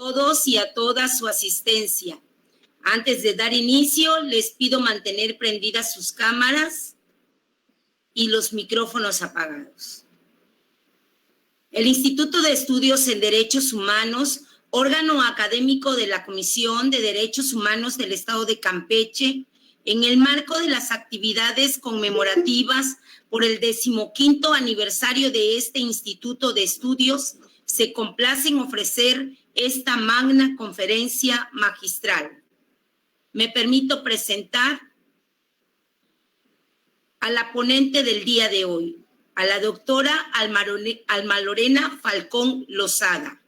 todos y a todas su asistencia. Antes de dar inicio, les pido mantener prendidas sus cámaras y los micrófonos apagados. El Instituto de Estudios en Derechos Humanos, órgano académico de la Comisión de Derechos Humanos del Estado de Campeche, en el marco de las actividades conmemorativas por el 15º aniversario de este Instituto de Estudios, se complace en ofrecer esta magna conferencia magistral. Me permito presentar a la ponente del día de hoy, a la doctora Alma Lorena Falcón Lozada.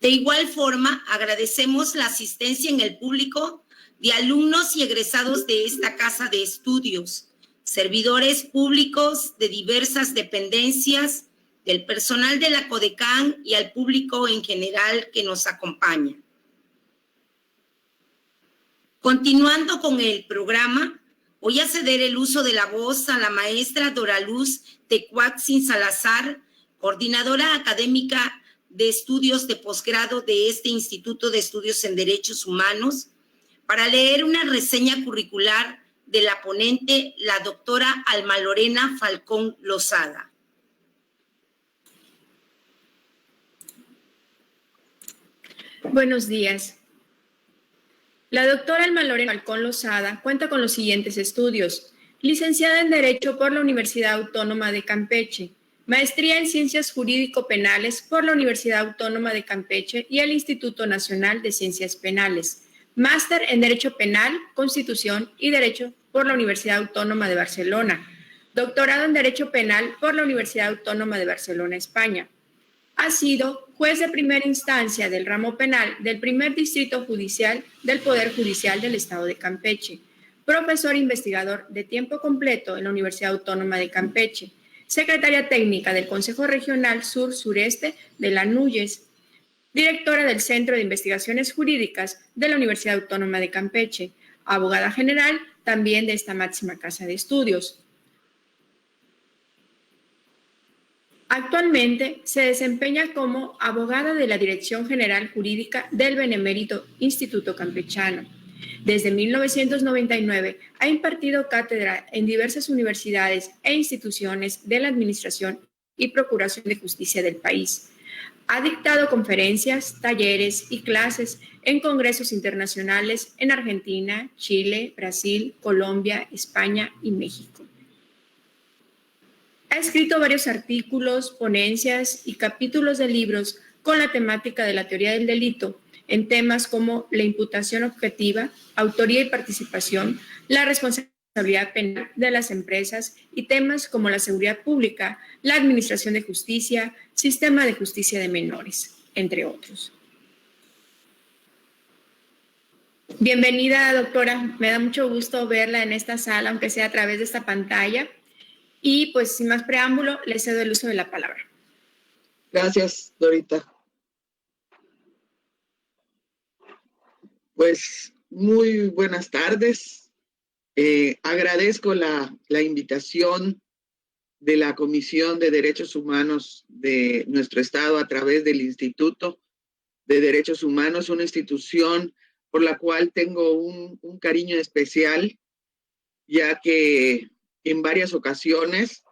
De igual forma, agradecemos la asistencia en el público de alumnos y egresados de esta casa de estudios, servidores públicos de diversas dependencias, del personal de la CODECAN y al público en general que nos acompaña. Continuando con el programa, voy a ceder el uso de la voz a la maestra Doraluz Tecuatzin Salazar, coordinadora académica de estudios de posgrado de este Instituto de Estudios en Derechos Humanos, para leer una reseña curricular de la ponente, la doctora Alma Lorena Falcón Lozada. Buenos días. La doctora Alma Lorena Falcón Lozada cuenta con los siguientes estudios: licenciada en Derecho por la Universidad Autónoma de Campeche, maestría en Ciencias Jurídico-Penales por la Universidad Autónoma de Campeche y el Instituto Nacional de Ciencias Penales, máster en Derecho Penal, Constitución y Derecho por la Universidad Autónoma de Barcelona, doctorado en Derecho Penal por la Universidad Autónoma de Barcelona, España. Ha sido juez de primera instancia del ramo penal del primer distrito judicial del Poder Judicial del Estado de Campeche, profesor investigador de tiempo completo en la Universidad Autónoma de Campeche, secretaria técnica del Consejo Regional Sur-Sureste de la NUYES, directora del Centro de Investigaciones Jurídicas de la Universidad Autónoma de Campeche, abogada general también de esta máxima casa de estudios. Actualmente se desempeña como abogada de la Dirección General Jurídica del Benemérito Instituto Campechano. Desde 1999 ha impartido cátedra en diversas universidades e instituciones de la Administración y Procuración de Justicia del país. Ha dictado conferencias, talleres y clases en congresos internacionales en Argentina, Chile, Brasil, Colombia, España y México. Ha escrito varios artículos, ponencias y capítulos de libros con la temática de la teoría del delito en temas como la imputación objetiva, autoría y participación, la responsabilidad penal de las empresas y temas como la seguridad pública, la administración de justicia, sistema de justicia de menores, entre otros. Bienvenida, doctora. Me da mucho gusto verla en esta sala, aunque sea a través de esta pantalla. Y pues sin más preámbulo, le cedo el uso de la palabra. Gracias, Dorita. Pues muy buenas tardes. Agradezco la invitación de la Comisión de Derechos Humanos de nuestro estado a través del Instituto de Derechos Humanos, una institución por la cual tengo un cariño especial, ya que en varias ocasiones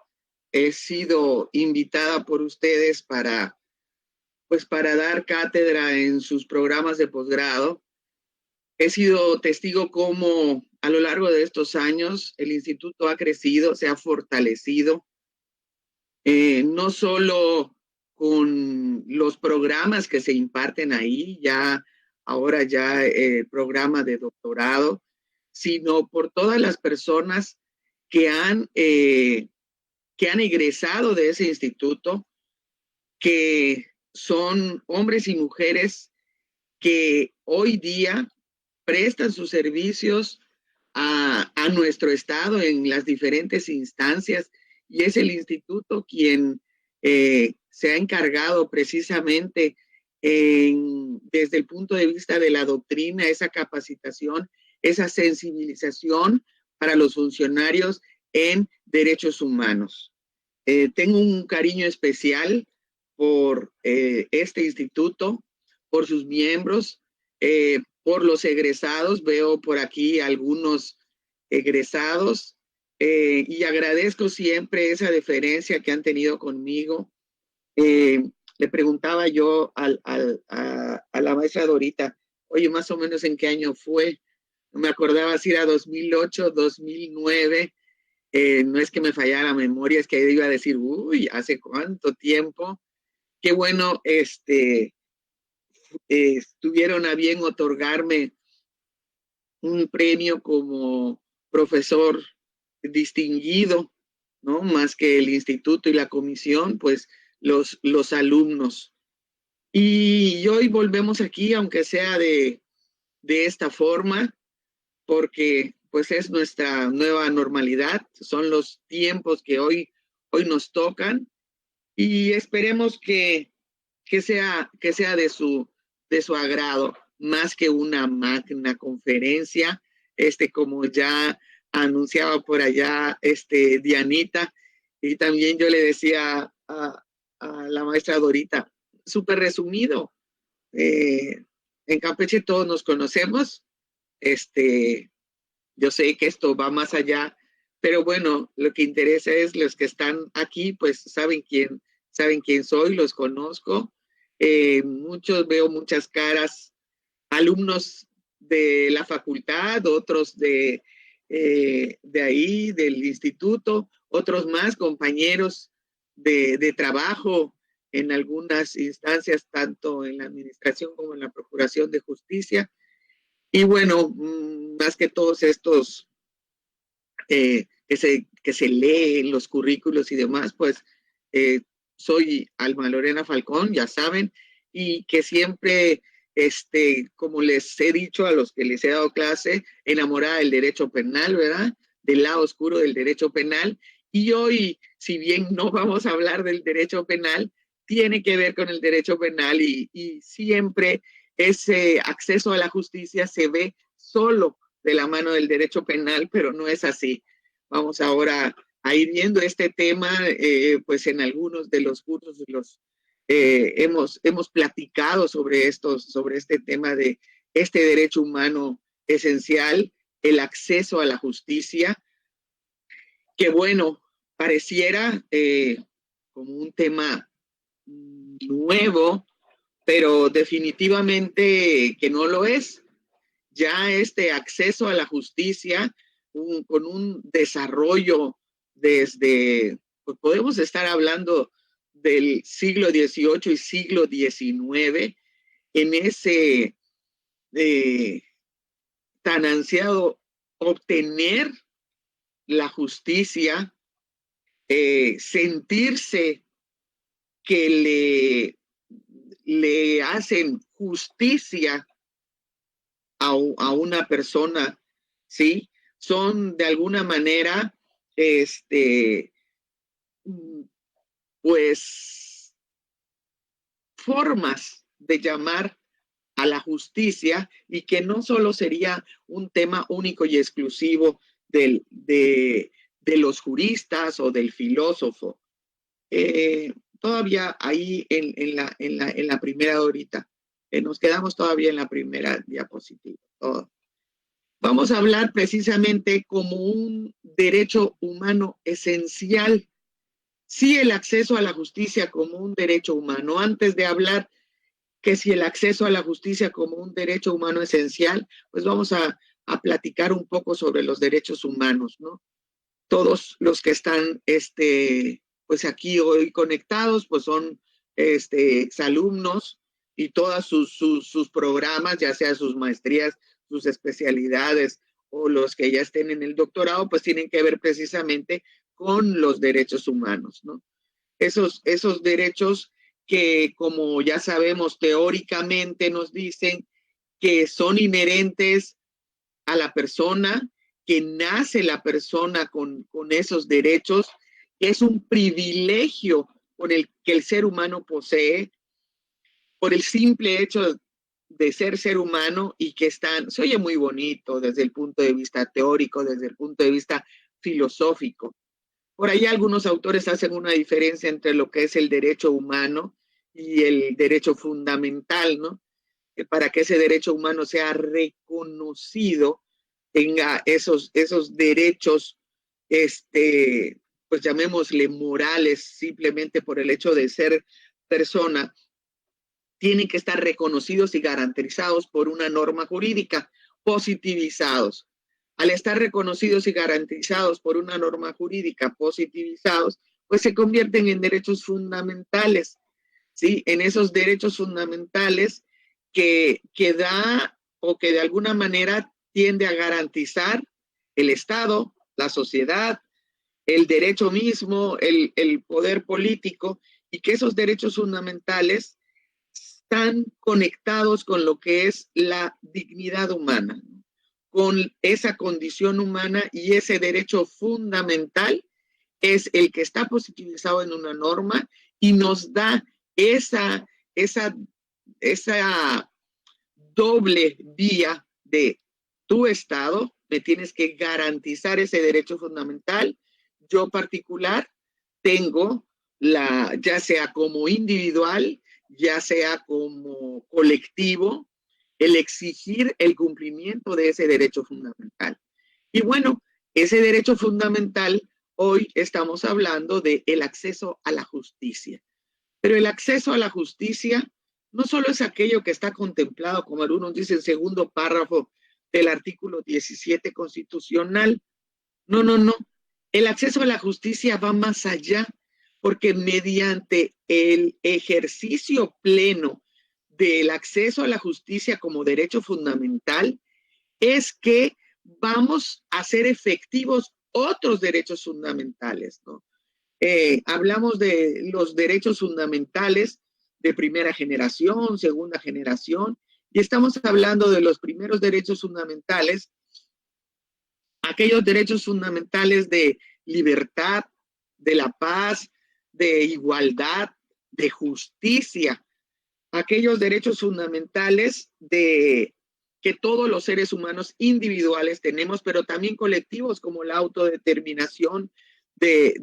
he sido invitada por ustedes para dar cátedra en sus programas de posgrado. He sido testigo cómo a lo largo de estos años el instituto ha crecido, se ha fortalecido, no solo con los programas que se imparten ahí, ahora el programa de doctorado, sino por todas las personas que han egresado de ese instituto, que son hombres y mujeres que hoy día prestan sus servicios a nuestro estado en las diferentes instancias, y es el instituto quien se ha encargado precisamente desde el punto de vista de la doctrina, esa capacitación, esa sensibilización para los funcionarios en derechos humanos. Tengo un cariño especial por este instituto, por sus miembros, por los egresados. Veo por aquí algunos egresados y agradezco siempre esa deferencia que han tenido conmigo. Le preguntaba yo a la maestra Dorita, oye, más o menos en qué año fue. No me acordaba si era 2008, 2009. No es que me fallara la memoria, es que iba a decir, uy, ¿hace cuánto tiempo? Qué bueno, estuvieron a bien otorgarme un premio como profesor distinguido, ¿no? Más que el instituto y la comisión, pues los alumnos. Y hoy volvemos aquí, aunque sea de esta forma, porque pues es nuestra nueva normalidad, son los tiempos que hoy nos tocan y esperemos que sea de su agrado, más que una magna conferencia, como ya anunciaba por allá Dianita, y también yo le decía a la maestra Dorita, súper resumido, en Campeche todos nos conocemos, yo sé que esto va más allá, pero bueno, lo que interesa es los que están aquí, pues saben quién soy, los conozco. Veo muchas caras, alumnos de la facultad, otros de ahí, del instituto, otros más, compañeros de trabajo en algunas instancias, tanto en la administración como en la Procuración de Justicia. Y bueno, más que todos estos que se leen los currículos y demás, pues soy Alma Lorena Falcón, ya saben, y que siempre, como les he dicho a los que les he dado clase, enamorada del derecho penal, ¿verdad? Del lado oscuro del derecho penal. Y hoy, si bien no vamos a hablar del derecho penal, tiene que ver con el derecho penal y siempre ese acceso a la justicia se ve solo de la mano del derecho penal, pero no es así. Vamos ahora a ir viendo este tema, pues en algunos de los cursos hemos platicado sobre este tema de este derecho humano esencial, el acceso a la justicia, que bueno, pareciera como un tema nuevo, pero definitivamente que no lo es. Ya este acceso a la justicia con un desarrollo desde, pues podemos estar hablando del siglo XVIII y siglo XIX, en ese tan ansiado obtener la justicia, sentirse que le hacen justicia a una persona, ¿sí? Son de alguna manera, pues, formas de llamar a la justicia y que no solo sería un tema único y exclusivo de los juristas o del filósofo. Todavía ahí en la primera ahorita, nos quedamos todavía en la primera diapositiva. Vamos a hablar precisamente como un derecho humano esencial. Sí, el acceso a la justicia como un derecho humano. Antes de hablar que si el acceso a la justicia como un derecho humano esencial, pues vamos a platicar un poco sobre los derechos humanos, ¿no? Todos los que están pues aquí hoy conectados, pues son exalumnos y todas sus programas, ya sea sus maestrías, sus especialidades o los que ya estén en el doctorado, pues tienen que ver precisamente con los derechos humanos, ¿no? Esos derechos que, como ya sabemos, teóricamente nos dicen que son inherentes a la persona, que nace la persona con esos derechos, que es un privilegio con el que el ser humano posee por el simple hecho de ser humano y que se oye muy bonito desde el punto de vista teórico, desde el punto de vista filosófico, Por ahí algunos autores hacen una diferencia entre lo que es el derecho humano y el derecho fundamental, ¿no? Que para que ese derecho humano sea reconocido, tenga esos derechos, pues llamémosle morales, simplemente por el hecho de ser persona, tienen que estar reconocidos y garantizados por una norma jurídica, positivizados. Al estar reconocidos y garantizados por una norma jurídica, positivizados, pues se convierten en derechos fundamentales, ¿sí? En esos derechos fundamentales que da o que de alguna manera tiende a garantizar el Estado, la sociedad, el derecho mismo, el poder político, y que esos derechos fundamentales están conectados con lo que es la dignidad humana, con esa condición humana, y ese derecho fundamental es el que está positivizado en una norma y nos da esa doble vía de tu Estado, me tienes que garantizar ese derecho fundamental. Yo particular tengo ya sea como individual, ya sea como colectivo, el exigir el cumplimiento de ese derecho fundamental. Y bueno, ese derecho fundamental, hoy estamos hablando de el acceso a la justicia. Pero el acceso a la justicia no solo es aquello que está contemplado, como algunos dicen, el segundo párrafo del artículo 17 constitucional. No, no, no. El acceso a la justicia va más allá, porque mediante el ejercicio pleno del acceso a la justicia como derecho fundamental, es que vamos a hacer efectivos otros derechos fundamentales, ¿no? Hablamos de los derechos fundamentales de primera generación, segunda generación, y estamos hablando de los primeros derechos fundamentales, aquellos derechos fundamentales de libertad, de la paz, de igualdad, de justicia, aquellos derechos fundamentales de que todos los seres humanos individuales tenemos, pero también colectivos, como la autodeterminación de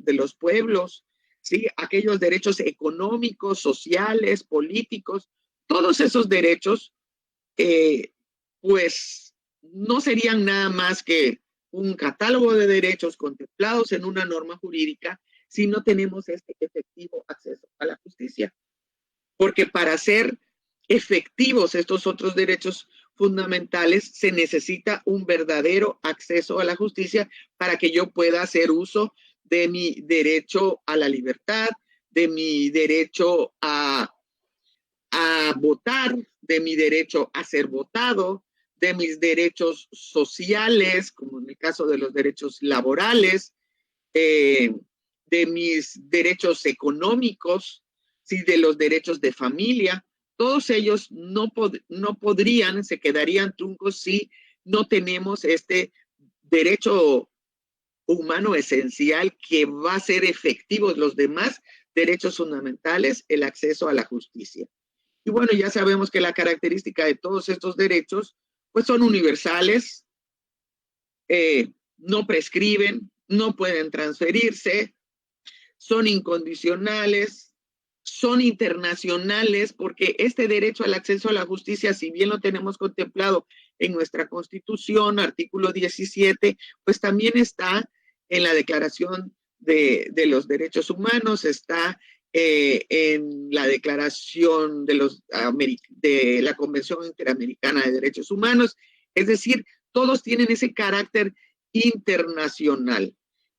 los pueblos, ¿sí? Aquellos derechos económicos, sociales, políticos, todos esos derechos, pues no serían nada más que un catálogo de derechos contemplados en una norma jurídica si no tenemos este efectivo acceso a la justicia. Porque para ser efectivos estos otros derechos fundamentales se necesita un verdadero acceso a la justicia para que yo pueda hacer uso de mi derecho a la libertad, de mi derecho a votar, de mi derecho a ser votado, de mis derechos sociales, como en el caso de los derechos laborales, de mis derechos económicos, ¿sí? De los derechos de familia. Todos ellos no podrían, se quedarían truncos si no tenemos este derecho humano esencial que va a ser efectivos los demás derechos fundamentales, el acceso a la justicia. Y bueno, ya sabemos que la característica de todos estos derechos, pues son universales, no prescriben, no pueden transferirse, son incondicionales, son internacionales, porque este derecho al acceso a la justicia, si bien lo tenemos contemplado en nuestra Constitución, artículo 17, pues también está en la Declaración de los Derechos Humanos, está en la Declaración de la Convención Interamericana de Derechos Humanos, es decir, todos tienen ese carácter internacional.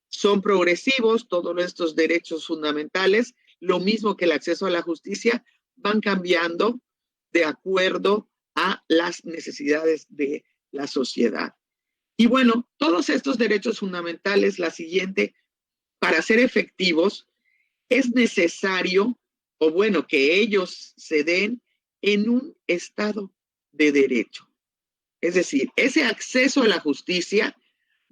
Son progresivos todos estos derechos fundamentales, lo mismo que el acceso a la justicia, van cambiando de acuerdo a las necesidades de la sociedad. Y bueno, todos estos derechos fundamentales, la siguiente, para ser efectivos, es necesario, o bueno, que ellos se den en un estado de derecho. Es decir, ese acceso a la justicia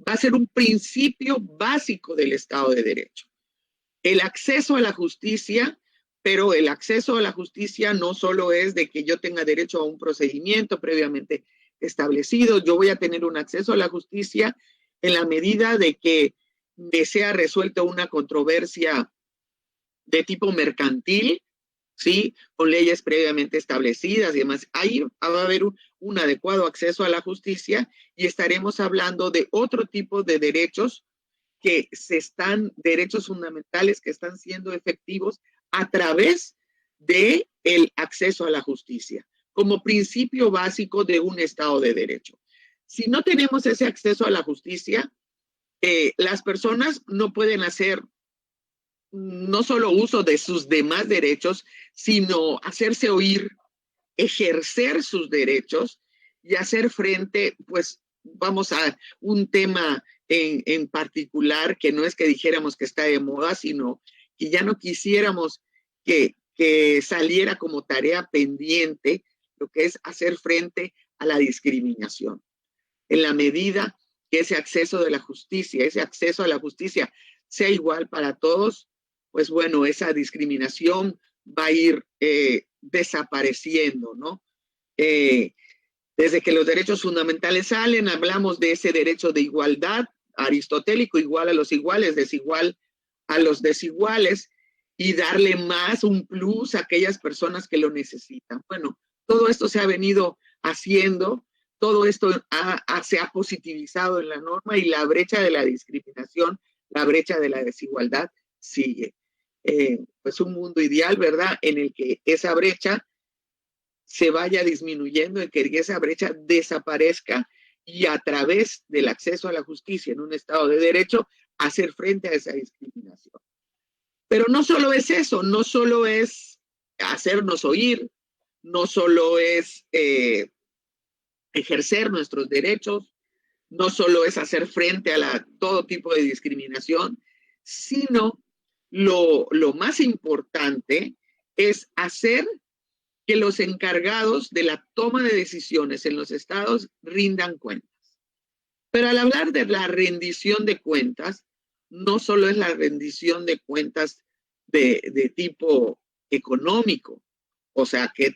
va a ser un principio básico del Estado de Derecho. El acceso a la justicia, pero el acceso a la justicia no solo es de que yo tenga derecho a un procedimiento previamente establecido, yo voy a tener un acceso a la justicia en la medida de que sea resuelta una controversia de tipo mercantil, ¿sí? Con leyes previamente establecidas y demás. Ahí va a haber un adecuado acceso a la justicia y estaremos hablando de otro tipo de derechos derechos fundamentales que están siendo efectivos a través del acceso a la justicia, como principio básico de un Estado de Derecho. Si no tenemos ese acceso a la justicia, las personas no pueden hacer no solo uso de sus demás derechos, sino hacerse oír, ejercer sus derechos y hacer frente, pues vamos a un tema en particular que no es que dijéramos que está de moda, sino que ya no quisiéramos que saliera como tarea pendiente lo que es hacer frente a la discriminación. En la medida que ese acceso a la justicia sea igual para todos, pues bueno, esa discriminación va a ir desapareciendo, ¿no? Desde que los derechos fundamentales salen, hablamos de ese derecho de igualdad aristotélico, igual a los iguales, desigual a los desiguales, y darle más, un plus a aquellas personas que lo necesitan. Bueno, todo esto se ha venido haciendo, todo esto se ha positivizado en la norma y la brecha de la discriminación, la brecha de la desigualdad sigue. Pues un mundo ideal, ¿verdad? En el que esa brecha se vaya disminuyendo, en que esa brecha desaparezca y a través del acceso a la justicia en un Estado de Derecho, hacer frente a esa discriminación. Pero no solo es eso, no solo es hacernos oír, no solo es ejercer nuestros derechos, no solo es hacer frente a todo tipo de discriminación, sino lo más importante es hacer que los encargados de la toma de decisiones en los estados rindan cuentas. Pero al hablar de la rendición de cuentas, no solo es la rendición de cuentas de tipo económico, o sea, qué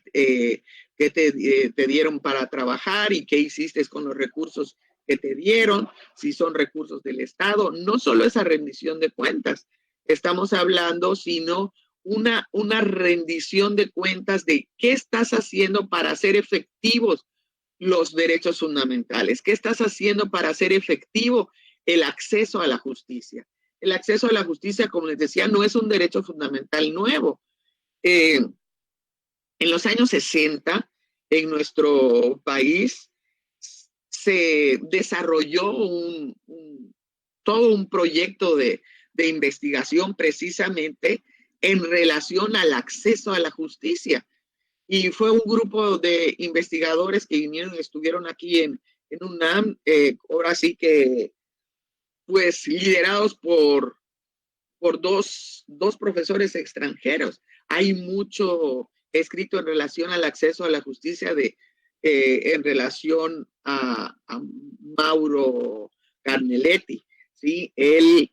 te dieron para trabajar y qué hiciste con los recursos que te dieron, si son recursos del Estado, no solo esa rendición de cuentas, estamos hablando, sino una rendición de cuentas de qué estás haciendo para hacer efectivos los derechos fundamentales, qué estás haciendo para hacer efectivo el acceso a la justicia. El acceso a la justicia, como les decía, no es un derecho fundamental nuevo. En los años 60, en nuestro país, se desarrolló todo un proyecto de investigación precisamente en relación al acceso a la justicia. Y fue un grupo de investigadores que vinieron y estuvieron aquí en UNAM, ahora sí que, pues, liderados por dos profesores extranjeros. Hay mucho escrito en relación al acceso a la justicia en relación a Mauro Carnelletti. ¿Sí? Él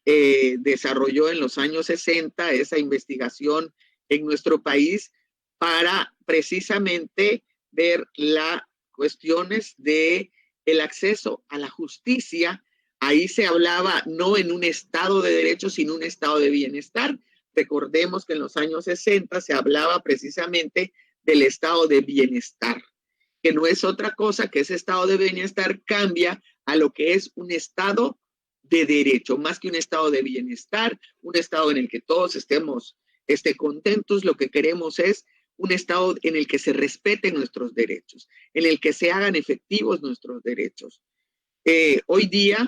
desarrolló en los años 60 esa investigación en nuestro país para precisamente ver las cuestiones del acceso a la justicia. Ahí se hablaba no en un estado de derecho, sino un estado de bienestar. Recordemos que en los años 60 se hablaba precisamente del estado de bienestar, que no es otra cosa que ese estado de bienestar cambia a lo que es un estado de derecho, más que un estado de bienestar, un estado en el que todos estemos contentos. Lo que queremos es un estado en el que se respeten nuestros derechos, en el que se hagan efectivos nuestros derechos. Hoy día,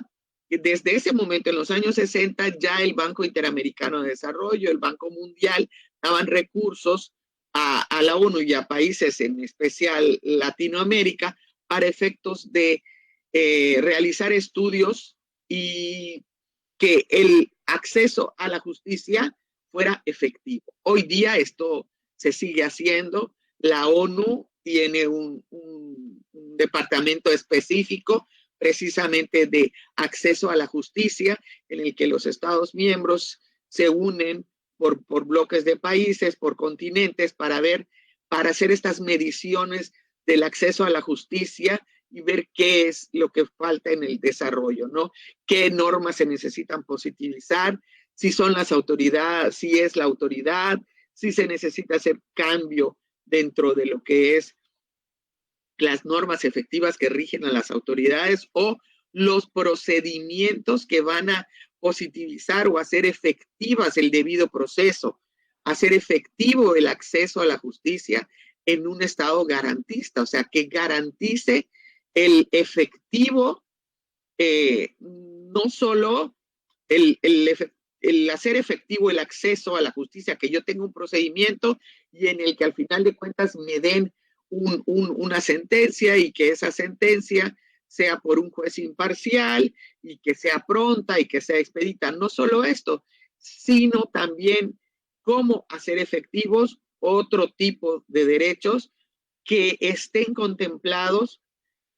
desde ese momento, en los años 60, ya el Banco Interamericano de Desarrollo, el Banco Mundial, daban recursos a la ONU y a países, en especial Latinoamérica, para efectos de realizar estudios y que el acceso a la justicia fuera efectivo. Hoy día esto se sigue haciendo. La ONU tiene un departamento específico precisamente de acceso a la justicia, en el que los Estados miembros se unen por bloques de países, por continentes, para hacer estas mediciones del acceso a la justicia y ver qué es lo que falta en el desarrollo, ¿no? ¿Qué normas se necesitan positivizar? Si son las autoridades, si es la autoridad, si se necesita hacer cambio dentro de lo que es las normas efectivas que rigen a las autoridades o los procedimientos que van a positivizar o hacer efectivas el debido proceso, hacer efectivo el acceso a la justicia en un estado garantista, o sea, que garantice el efectivo, no solo el hacer efectivo el acceso a la justicia, que yo tenga un procedimiento y en el que al final de cuentas me den una sentencia y que esa sentencia sea por un juez imparcial y que sea pronta y que sea expedita. No solo esto, sino también cómo hacer efectivos otro tipo de derechos que estén contemplados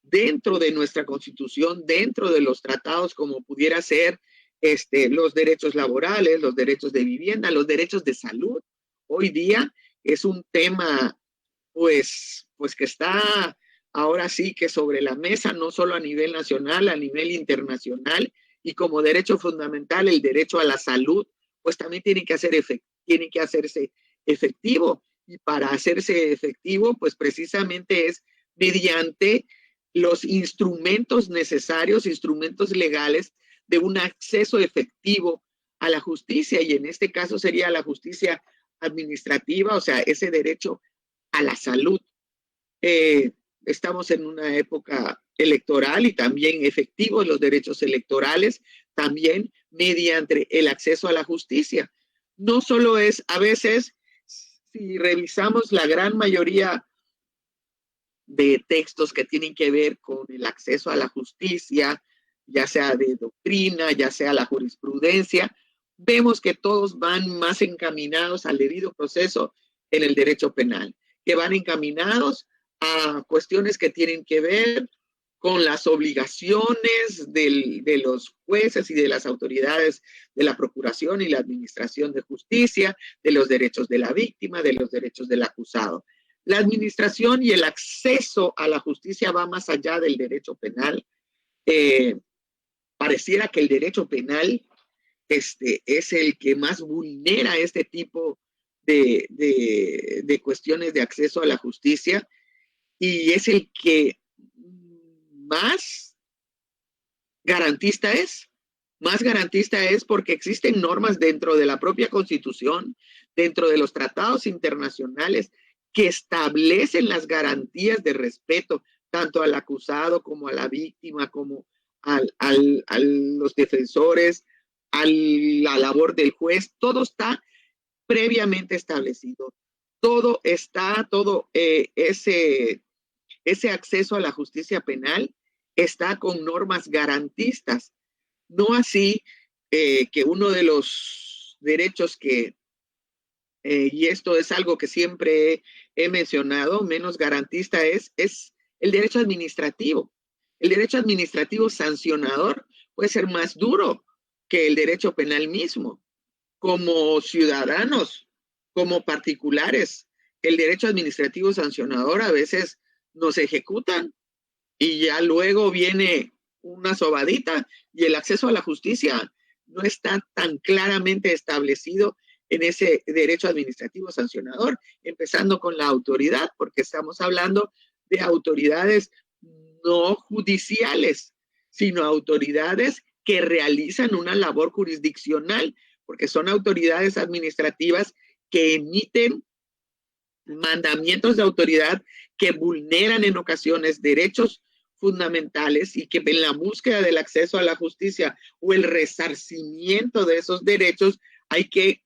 dentro de nuestra Constitución, dentro de los tratados, como pudiera ser los derechos laborales, los derechos de vivienda, los derechos de salud. Hoy día es un tema pues que está ahora sí que sobre la mesa, no solo a nivel nacional, a nivel internacional, y como derecho fundamental, el derecho a la salud, pues también tiene que hacerse efectivo. Y para hacerse efectivo, pues precisamente es mediante los instrumentos necesarios, instrumentos legales de un acceso efectivo a la justicia, y en este caso sería la justicia administrativa, o sea, ese derecho a la salud. Estamos en una época electoral y también efectivos los derechos electorales, también mediante el acceso a la justicia. No solo es, a veces, si revisamos la gran mayoría de textos que tienen que ver con el acceso a la justicia, ya sea de doctrina, ya sea la jurisprudencia, vemos que todos van más encaminados al debido proceso en el derecho penal, que van encaminados a cuestiones que tienen que ver con las obligaciones de los jueces y de las autoridades de la procuración y la administración de justicia, de los derechos de la víctima, de los derechos del acusado. La administración y el acceso a la justicia va más allá del derecho penal. Pareciera que el derecho penal es el que más vulnera este tipo de cuestiones de acceso a la justicia, y es el que más garantista es. Más garantista es porque existen normas dentro de la propia Constitución, dentro de los tratados internacionales, que establecen las garantías de respeto tanto al acusado como a la víctima, como a los defensores, a la labor del juez. Todo está previamente establecido. Todo está, ese acceso a la justicia penal está con normas garantistas. No así que uno de los derechos y esto es algo que siempre he mencionado, menos garantista es el derecho administrativo. El derecho administrativo sancionador puede ser más duro que el derecho penal mismo. Como ciudadanos, como particulares, el derecho administrativo sancionador a veces nos ejecutan y ya luego viene una sobadita y el acceso a la justicia no está tan claramente establecido en ese derecho administrativo sancionador, empezando con la autoridad, porque estamos hablando de autoridades no judiciales, sino autoridades que realizan una labor jurisdiccional, porque son autoridades administrativas que emiten mandamientos de autoridad que vulneran en ocasiones derechos fundamentales y que en la búsqueda del acceso a la justicia o el resarcimiento de esos derechos hay que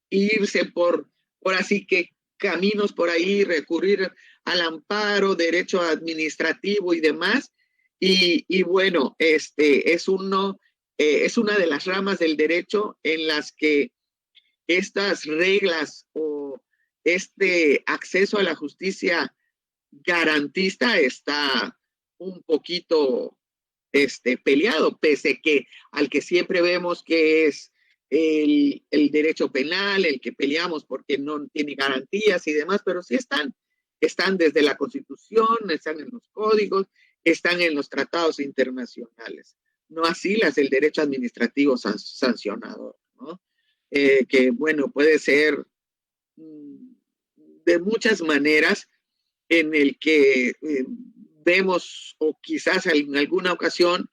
irse por así que caminos por ahí, recurrir al amparo, derecho administrativo y demás. Y bueno, es una de las ramas del derecho en las que estas reglas o este acceso a la justicia garantista está un poquito peleado, pese que al que siempre vemos que es el derecho penal, el que peleamos porque no tiene garantías y demás, pero sí están desde la Constitución, están en los códigos están en los tratados internacionales, no así las del derecho administrativo sancionador, ¿no? Que, bueno, puede ser de muchas maneras en el que vemos, o quizás en alguna ocasión,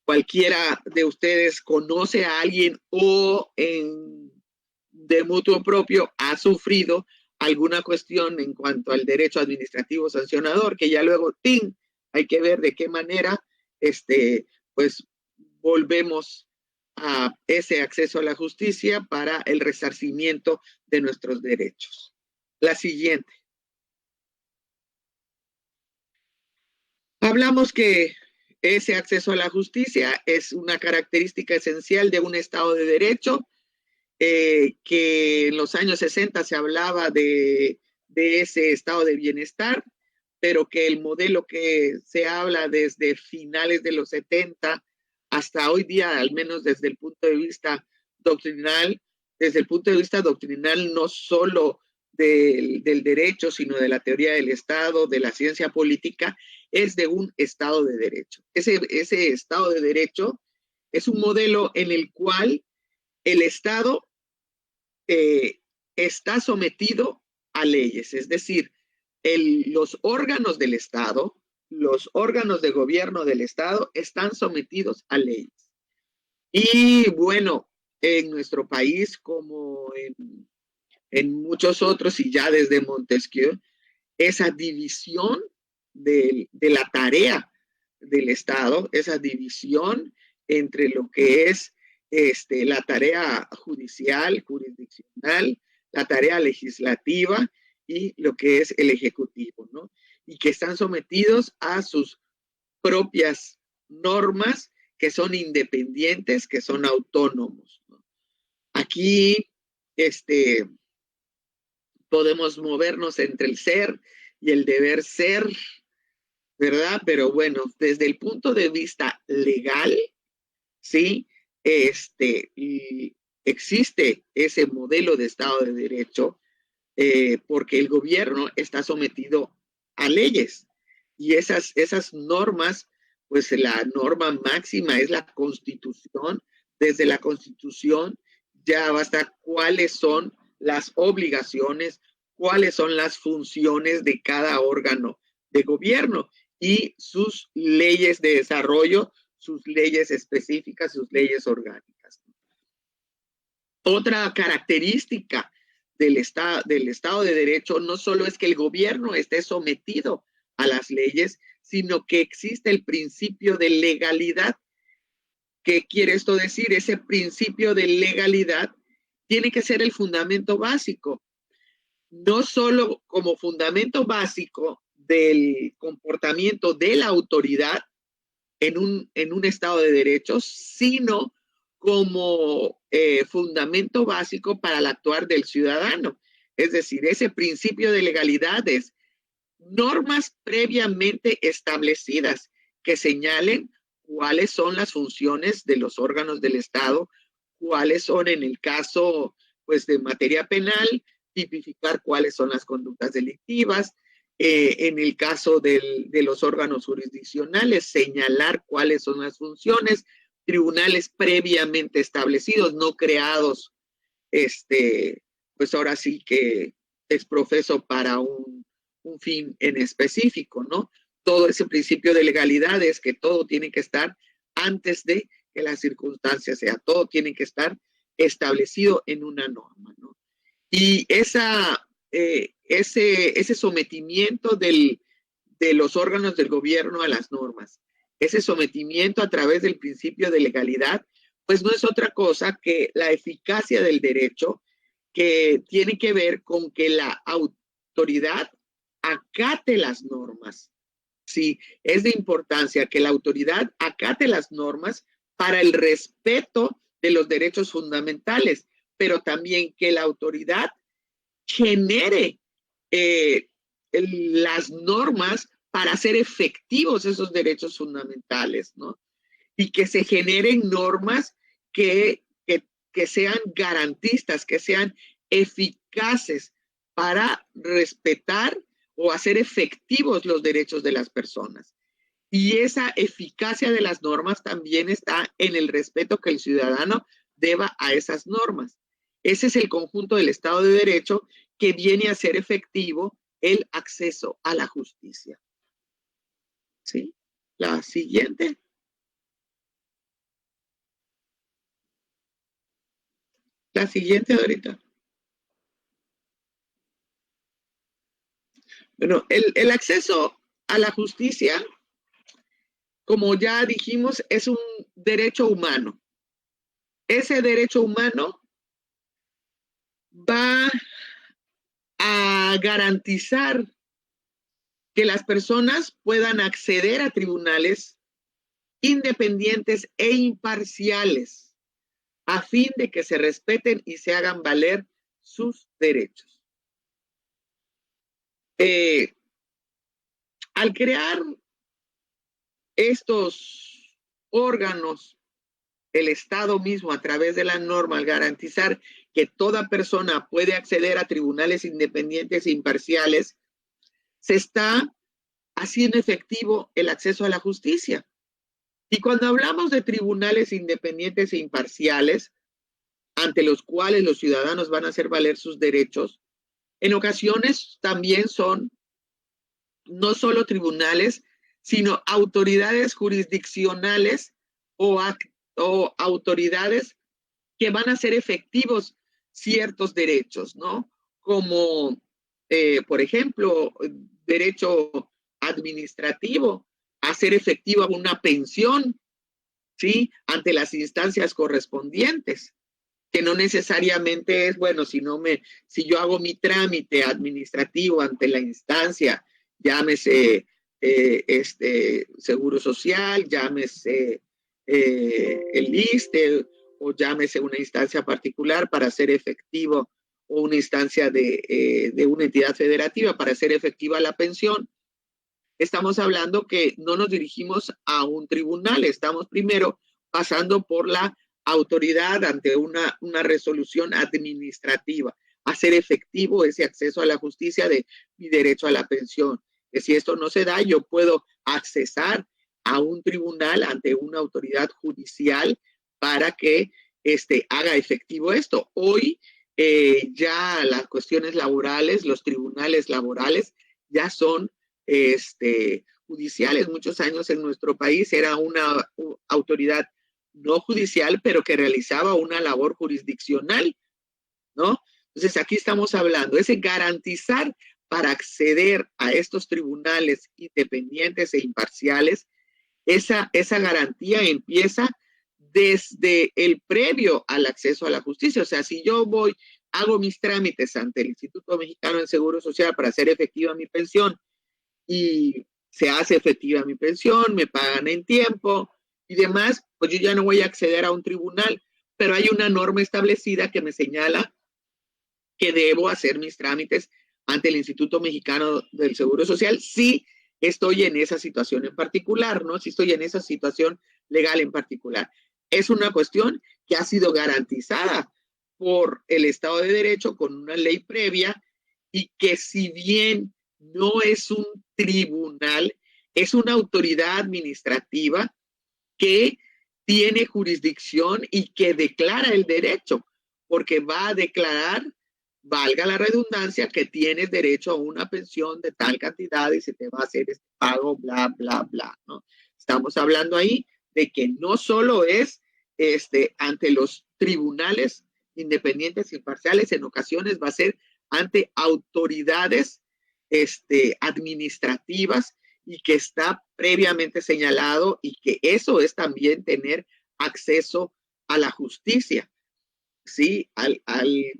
cualquiera de ustedes conoce a alguien o de mutuo propio ha sufrido alguna cuestión en cuanto al derecho administrativo sancionador, que ya luego, ¡ting!, hay que ver de qué manera, pues, volvemos a ese acceso a la justicia para el resarcimiento de nuestros derechos. La siguiente. Hablamos que ese acceso a la justicia es una característica esencial de un Estado de Derecho, que en los años 60 se hablaba de ese estado de bienestar, pero que el modelo que se habla desde finales de los 70 hasta hoy día, al menos desde el punto de vista doctrinal, no solo del derecho, sino de la teoría del Estado, de la ciencia política, es de un Estado de Derecho. Ese Estado de Derecho es un modelo en el cual el Estado está sometido a leyes, es decir, los órganos del Estado, los órganos de gobierno del Estado están sometidos a leyes. Y bueno, en nuestro país, como en muchos otros, y ya desde Montesquieu, esa división de la tarea del Estado, esa división entre lo que es la tarea judicial, jurisdiccional, la tarea legislativa y lo que es el ejecutivo, ¿no? Y que están sometidos a sus propias normas, que son independientes, que son autónomos, ¿no? Aquí podemos movernos entre el ser y el deber ser, ¿verdad? Pero bueno, desde el punto de vista legal, ¿sí? Existe ese modelo de Estado de Derecho, porque el gobierno está sometido a leyes y esas normas, pues la norma máxima es la Constitución. Desde la Constitución ya basta cuáles son las obligaciones, cuáles son las funciones de cada órgano de gobierno y sus leyes de desarrollo, sus leyes específicas, sus leyes orgánicas. Otra característica del Estado de Derecho no solo es que el gobierno esté sometido a las leyes, sino que existe el principio de legalidad. ¿Qué quiere esto decir? Ese principio de legalidad tiene que ser el fundamento básico, no solo como fundamento básico del comportamiento de la autoridad en un Estado de Derecho, sino como fundamento básico para el actuar del ciudadano. Es decir, ese principio de legalidad es normas previamente establecidas que señalen cuáles son las funciones de los órganos del Estado, cuáles son en el caso, pues, de materia penal, tipificar cuáles son las conductas delictivas, en el caso de los órganos jurisdiccionales, señalar cuáles son las funciones, tribunales previamente establecidos, no creados, pues ahora sí que es profeso para un fin en específico, ¿no? Todo ese principio de legalidad es que todo tiene que estar antes de que las circunstancias sea, todo tiene que estar establecido en una norma, ¿no? Y ese sometimiento de los órganos del gobierno a las normas, ese sometimiento a través del principio de legalidad, pues no es otra cosa que la eficacia del derecho, que tiene que ver con que la autoridad acate las normas. Sí, es de importancia que la autoridad acate las normas para el respeto de los derechos fundamentales, pero también que la autoridad genere las normas para hacer efectivos esos derechos fundamentales, ¿no? Y que se generen normas que sean garantistas, que sean eficaces para respetar o hacer efectivos los derechos de las personas. Y esa eficacia de las normas también está en el respeto que el ciudadano deba a esas normas. Ese es el conjunto del Estado de Derecho que viene a ser efectivo el acceso a la justicia. ¿Sí? La siguiente. La siguiente, ahorita. Bueno, el acceso a la justicia, como ya dijimos, es un derecho humano. Ese derecho humano va a garantizar que las personas puedan acceder a tribunales independientes e imparciales a fin de que se respeten y se hagan valer sus derechos. Al crear estos órganos, el Estado mismo a través de la norma, al garantizar que toda persona puede acceder a tribunales independientes e imparciales, se está haciendo efectivo el acceso a la justicia. Y cuando hablamos de tribunales independientes e imparciales, ante los cuales los ciudadanos van a hacer valer sus derechos, en ocasiones también son no solo tribunales, sino autoridades jurisdiccionales o autoridades que van a hacer efectivos ciertos derechos, ¿no? Como, por ejemplo, derecho administrativo, hacer efectiva una pensión, ¿sí? Ante las instancias correspondientes, que no necesariamente es, bueno, si yo hago mi trámite administrativo ante la instancia, llámese Seguro Social, llámese el ISSSTE, o llámese una instancia particular para hacer efectivo, o una instancia de una entidad federativa para hacer efectiva la pensión. Estamos hablando que no nos dirigimos a un tribunal, estamos primero pasando por la autoridad ante una resolución administrativa, hacer efectivo ese acceso a la justicia de mi derecho a la pensión. Que si esto no se da, yo puedo accesar a un tribunal ante una autoridad judicial para que haga efectivo esto. Hoy ya las cuestiones laborales, los tribunales laborales ya son judiciales. Muchos años en nuestro país era una autoridad no judicial, pero que realizaba una labor jurisdiccional, ¿no? Entonces aquí estamos hablando, es garantizar para acceder a estos tribunales independientes e imparciales, esa garantía empieza desde el previo al acceso a la justicia. O sea, si yo hago mis trámites ante el Instituto Mexicano del Seguro Social para hacer efectiva mi pensión y se hace efectiva mi pensión, me pagan en tiempo y demás, pues yo ya no voy a acceder a un tribunal, pero hay una norma establecida que me señala que debo hacer mis trámites ante el Instituto Mexicano del Seguro Social si estoy en esa situación en particular, ¿no? Si estoy en esa situación legal en particular. Es una cuestión que ha sido garantizada por el Estado de Derecho con una ley previa y que si bien no es un tribunal, es una autoridad administrativa que tiene jurisdicción y que declara el derecho, porque va a declarar, valga la redundancia, que tienes derecho a una pensión de tal cantidad y se te va a hacer este pago, bla, bla, bla, ¿no? Estamos hablando ahí de que no solo es ante los tribunales independientes e imparciales, en ocasiones va a ser ante autoridades administrativas y que está previamente señalado y que eso es también tener acceso a la justicia. Sí, al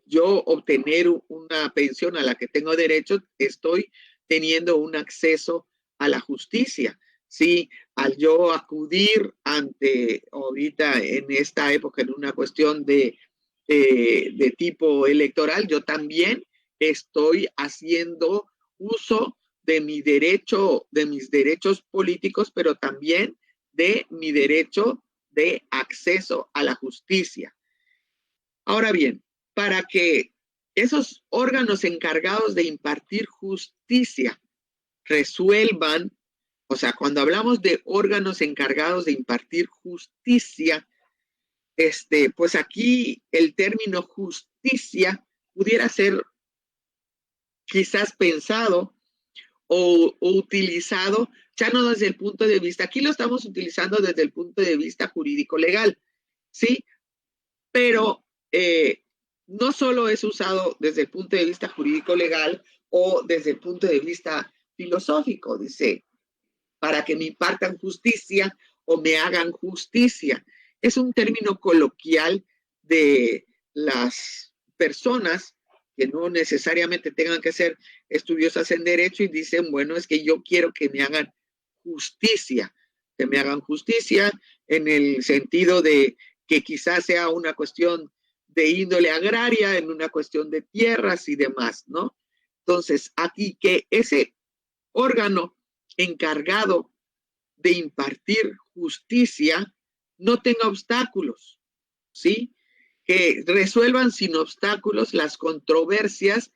yo obtener una pensión a la que tengo derecho, estoy teniendo un acceso a la justicia. Sí, al yo acudir ante, ahorita en esta época, en una cuestión de tipo electoral, yo también estoy haciendo uso de mi derecho, de mis derechos políticos, pero también de mi derecho de acceso a la justicia. Ahora bien, para que esos órganos encargados de impartir justicia resuelvan O sea, cuando hablamos de órganos encargados de impartir justicia, pues aquí el término justicia pudiera ser quizás pensado o utilizado ya no desde el punto de vista, aquí lo estamos utilizando desde el punto de vista jurídico legal, ¿sí? Pero no solo es usado desde el punto de vista jurídico legal o desde el punto de vista filosófico, dice, para que me impartan justicia o me hagan justicia. Es un término coloquial de las personas que no necesariamente tengan que ser estudiosas en derecho y dicen, bueno, es que yo quiero que me hagan justicia, que me hagan justicia en el sentido de que quizás sea una cuestión de índole agraria, en una cuestión de tierras y demás, ¿no? Entonces, aquí que ese órgano encargado de impartir justicia no tenga obstáculos, ¿sí? Que resuelvan sin obstáculos las controversias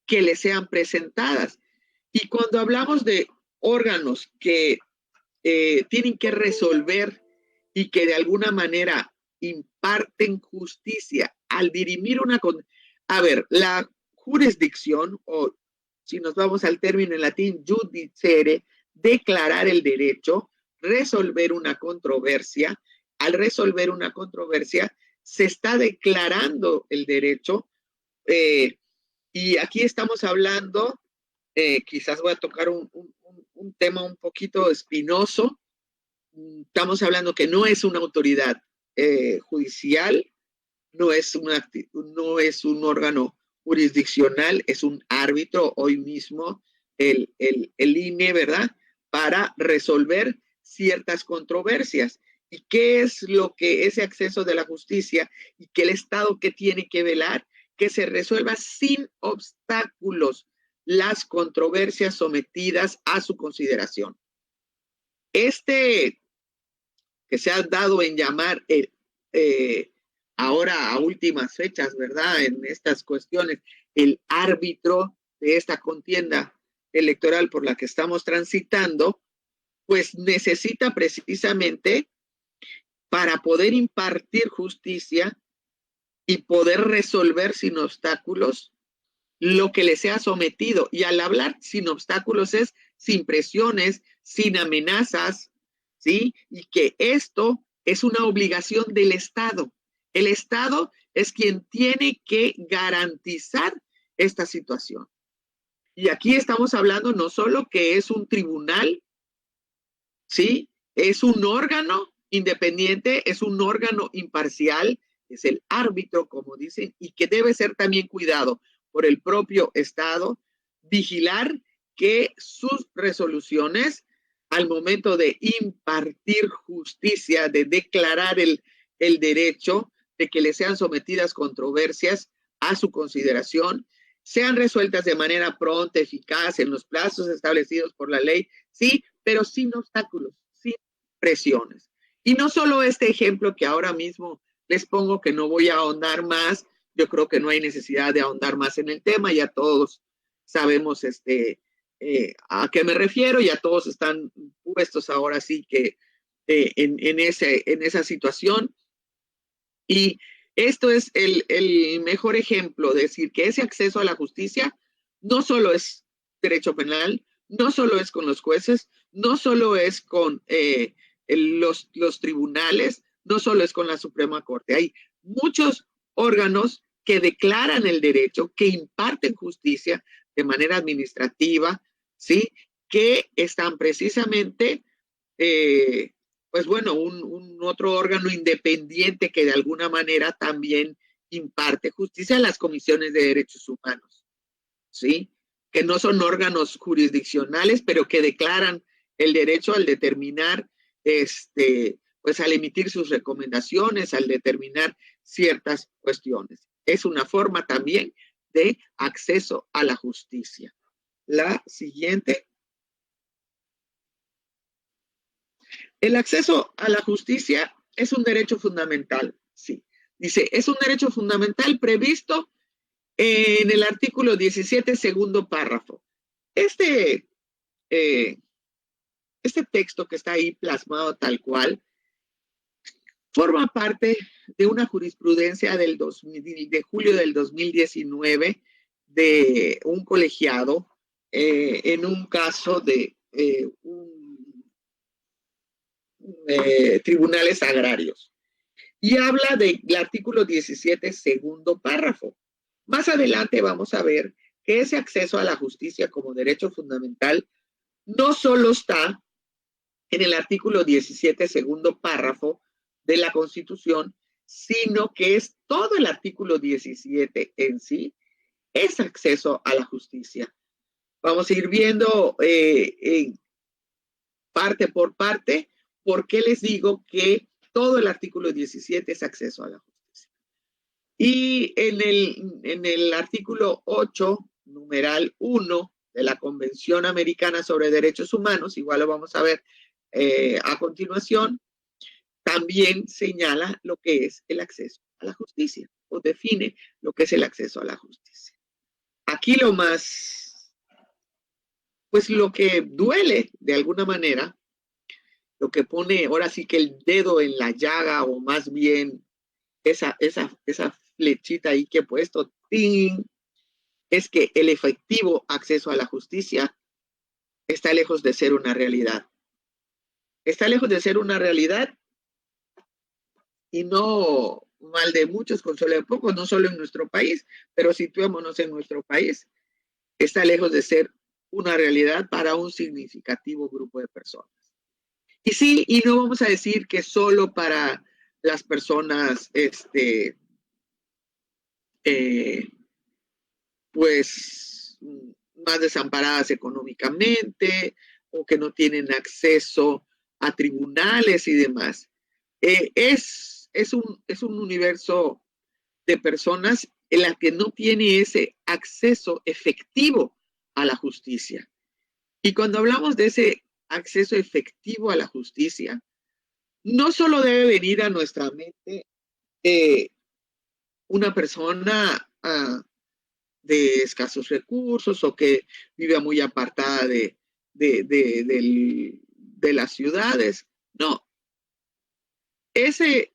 que le sean presentadas. Y cuando hablamos de órganos que tienen que resolver y que de alguna manera imparten justicia al dirimir una... A ver, la jurisdicción, o si nos vamos al término en latín, judicere, declarar el derecho, resolver una controversia. Al resolver una controversia, se está declarando el derecho. Y aquí estamos hablando, quizás voy a tocar un tema un poquito espinoso. Estamos hablando que no es una autoridad judicial, no es un órgano jurisdiccional, es un árbitro, hoy mismo el INE, ¿verdad? Para resolver ciertas controversias. ¿Y qué es lo que ese acceso de la justicia y que el Estado que tiene que velar? Que se resuelva sin obstáculos las controversias sometidas a su consideración. Que se ha dado en llamar ahora a últimas fechas, ¿verdad? En estas cuestiones, el árbitro de esta contienda electoral por la que estamos transitando, pues necesita precisamente para poder impartir justicia y poder resolver sin obstáculos lo que le sea sometido. Y al hablar sin obstáculos es sin presiones, sin amenazas, ¿sí? Y que esto es una obligación del Estado. El Estado es quien tiene que garantizar esta situación. Y aquí estamos hablando no solo que es un tribunal, ¿sí? Es un órgano independiente, es un órgano imparcial, es el árbitro, como dicen, y que debe ser también cuidado por el propio Estado, vigilar que sus resoluciones al momento de impartir justicia, de declarar el derecho, de que le sean sometidas controversias a su consideración, sean resueltas de manera pronta, eficaz, en los plazos establecidos por la ley, sí, pero sin obstáculos, sin presiones. Y no solo este ejemplo que ahora mismo les pongo, que no voy a ahondar más, yo creo que no hay necesidad de ahondar más en el tema, ya todos sabemos a qué me refiero, ya todos están puestos ahora sí que en esa situación. Y esto es el mejor ejemplo, de decir que ese acceso a la justicia no solo es derecho penal, no solo es con los jueces, no solo es con los tribunales, no solo es con la Suprema Corte. Hay muchos órganos que declaran el derecho, que imparten justicia de manera administrativa, ¿sí? Que están precisamente, pues bueno, un otro órgano independiente que de alguna manera también imparte justicia, las comisiones de derechos humanos, ¿sí? Que no son órganos jurisdiccionales, pero que declaran el derecho al determinar, pues al emitir sus recomendaciones, al determinar ciertas cuestiones. Es una forma también de acceso a la justicia. La siguiente. El acceso a la justicia es un derecho fundamental, sí. Dice, es un derecho fundamental previsto en el artículo 17, segundo párrafo. Este este texto que está ahí plasmado tal cual forma parte de una jurisprudencia de julio del 2019 de un colegiado en un caso de tribunales agrarios. Y habla del artículo 17, segundo párrafo. Más adelante vamos a ver que ese acceso a la justicia como derecho fundamental no solo está en el artículo 17, segundo párrafo de la Constitución, sino que es todo el artículo 17 en sí, es acceso a la justicia. Vamos a ir viendo parte por parte por qué les digo que todo el artículo 17 es acceso a la justicia. Y en el artículo 8, numeral 1 de la Convención Americana sobre Derechos Humanos, igual lo vamos a ver a continuación, también señala lo que es el acceso a la justicia o define lo que es el acceso a la justicia. Aquí pues lo que duele de alguna manera, lo que pone ahora sí que el dedo en la llaga o más bien esa flechita ahí que he puesto, ¡ting!, es que el efectivo acceso a la justicia está lejos de ser una realidad. Está lejos de ser una realidad y no mal de muchos, consuelo de pocos, no solo en nuestro país, pero situémonos en nuestro país, está lejos de ser una realidad para un significativo grupo de personas. Y sí, y no vamos a decir que solo para las personas, pues, más desamparadas económicamente o que no tienen acceso a tribunales y demás. Es un universo de personas en la que no tiene ese acceso efectivo a la justicia. Y cuando hablamos de ese acceso efectivo a la justicia, no solo debe venir a nuestra mente una persona de escasos recursos o que vive muy apartada de las ciudades. No. Ese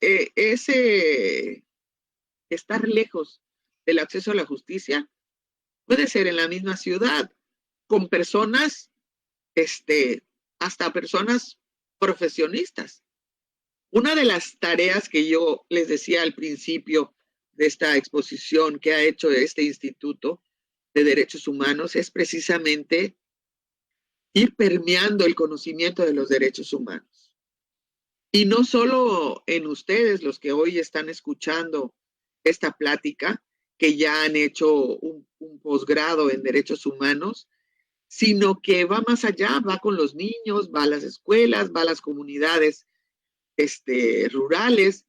estar lejos del acceso a la justicia puede ser en la misma ciudad, con personas, hasta personas profesionistas. Una de las tareas que yo les decía al principio de esta exposición que ha hecho este Instituto de Derechos Humanos es precisamente ir permeando el conocimiento de los derechos humanos. Y no solo en ustedes, los que hoy están escuchando esta plática, que ya han hecho un posgrado en derechos humanos, sino que va más allá, va con los niños, va a las escuelas, va a las comunidades rurales,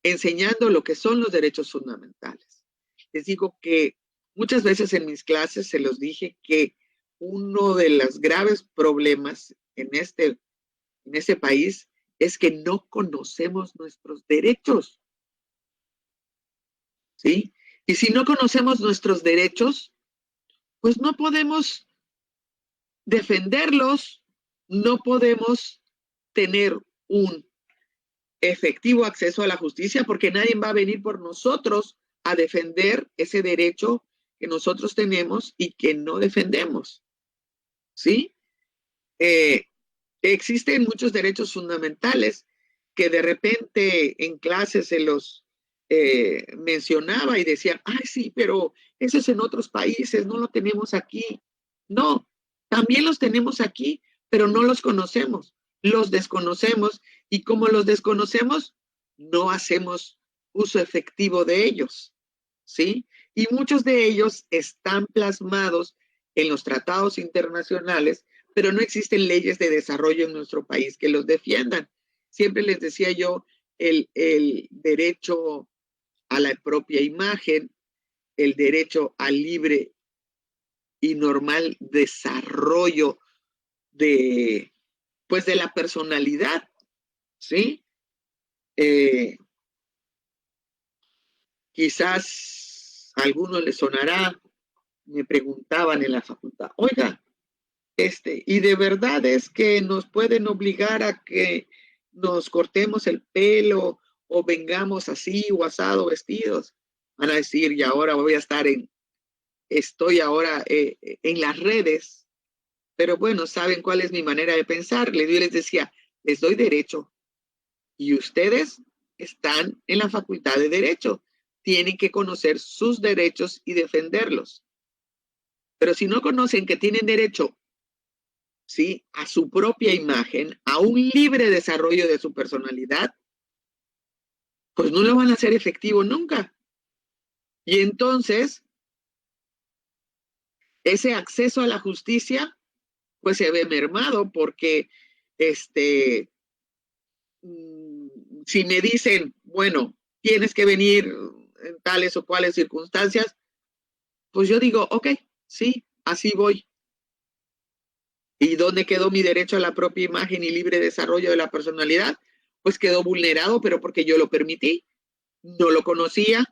enseñando lo que son los derechos fundamentales. Les digo que muchas veces en mis clases se los dije que uno de los graves problemas en este país es que no conocemos nuestros derechos. ¿Sí? Y si no conocemos nuestros derechos, pues no podemos defenderlos, no podemos tener un efectivo acceso a la justicia porque nadie va a venir por nosotros a defender ese derecho que nosotros tenemos y que no defendemos. ¿Sí? Existen muchos derechos fundamentales que de repente en clases se los mencionaba y decían, ay, sí, pero eso es en otros países, no lo tenemos aquí. No, también los tenemos aquí, pero no los conocemos, los desconocemos y como los desconocemos, no hacemos uso efectivo de ellos, ¿sí? Y muchos de ellos están plasmados en los tratados internacionales, pero no existen leyes de desarrollo en nuestro país que los defiendan. Siempre les decía yo, el derecho a la propia imagen, el derecho al libre y normal desarrollo de la personalidad, ¿sí? Quizás a algunos les sonará, me preguntaban en la facultad, oiga, Y de verdad es que nos pueden obligar a que nos cortemos el pelo o vengamos así o asado vestidos. Van a decir, y ahora estoy ahora en las redes, pero bueno, saben cuál es mi manera de pensar. Yo les decía, les doy derecho y ustedes están en la facultad de derecho. Tienen que conocer sus derechos y defenderlos. Pero si no conocen que tienen derecho, ¿sí?, a su propia imagen, a un libre desarrollo de su personalidad, pues no lo van a hacer efectivo nunca. Y entonces, ese acceso a la justicia, pues se ve mermado porque, si me dicen, bueno, tienes que venir en tales o cuales circunstancias, pues yo digo, ok, sí, así voy. ¿Y dónde quedó mi derecho a la propia imagen y libre desarrollo de la personalidad? Pues quedó vulnerado, pero porque yo lo permití, no lo conocía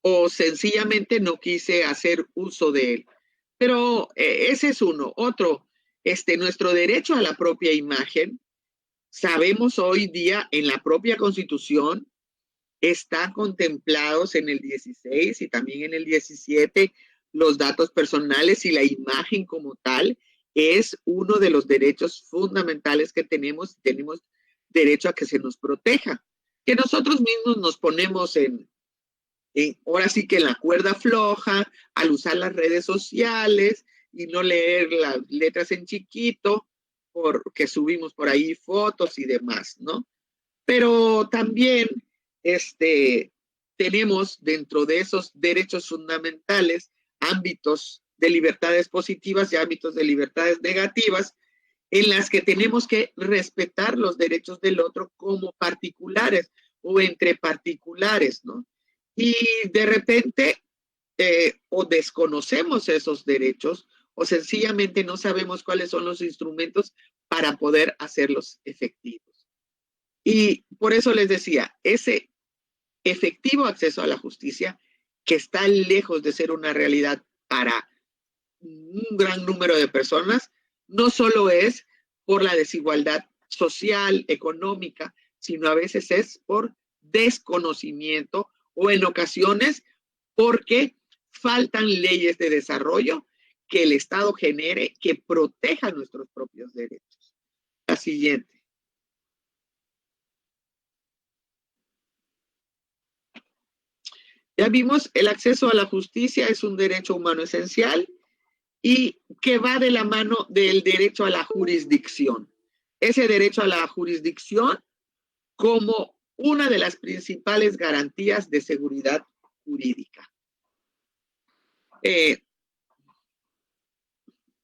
o sencillamente no quise hacer uso de él. Pero ese es uno. Otro, nuestro derecho a la propia imagen, sabemos hoy día en la propia Constitución, están contemplados en el 16 y también en el 17 los datos personales y la imagen como tal es uno de los derechos fundamentales que tenemos. Tenemos derecho a que se nos proteja, que nosotros mismos nos ponemos ahora sí que en la cuerda floja al usar las redes sociales y no leer las letras en chiquito porque subimos por ahí fotos y demás, ¿no? Pero también tenemos dentro de esos derechos fundamentales ámbitos de libertades positivas y ámbitos de libertades negativas en las que tenemos que respetar los derechos del otro como particulares o entre particulares, ¿no? Y de repente o desconocemos esos derechos o sencillamente no sabemos cuáles son los instrumentos para poder hacerlos efectivos. Y por eso les decía, ese efectivo acceso a la justicia, que está lejos de ser una realidad para un gran número de personas, no solo es por la desigualdad social, económica, sino a veces es por desconocimiento o en ocasiones porque faltan leyes de desarrollo que el Estado genere que protejan nuestros propios derechos. La siguiente. Ya vimos, el acceso a la justicia es un derecho humano esencial y que va de la mano del derecho a la jurisdicción. Ese derecho a la jurisdicción como una de las principales garantías de seguridad jurídica.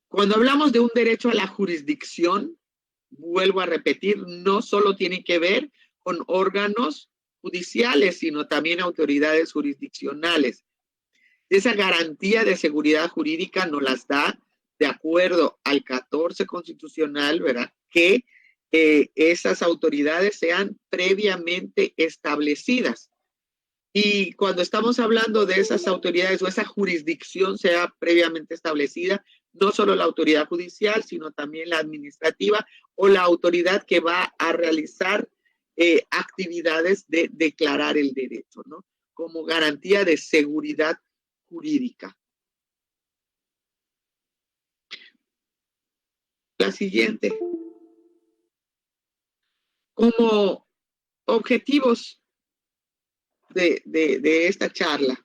Cuando hablamos de un derecho a la jurisdicción, vuelvo a repetir, no solo tiene que ver con órganos judiciales, sino también autoridades jurisdiccionales. Esa garantía de seguridad jurídica nos las da de acuerdo al 14 constitucional, ¿verdad? Que esas autoridades sean previamente establecidas. Y cuando estamos hablando de esas autoridades o esa jurisdicción sea previamente establecida, no solo la autoridad judicial, sino también la administrativa o la autoridad que va a realizar actividades de declarar el derecho, ¿no? Como garantía de seguridad jurídica. La siguiente. Como objetivos de esta charla,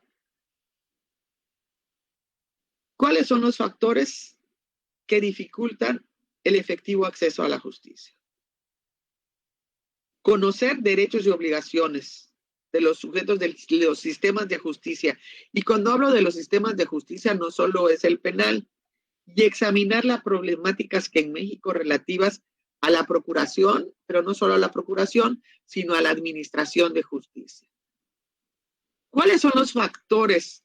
¿cuáles son los factores que dificultan el efectivo acceso a la justicia? Conocer derechos y obligaciones de los sujetos de los sistemas de justicia. Y cuando hablo de los sistemas de justicia, no solo es el penal, y examinar las problemáticas que en México relativas a la procuración, pero no solo a la procuración, sino a la administración de justicia. ¿Cuáles son los factores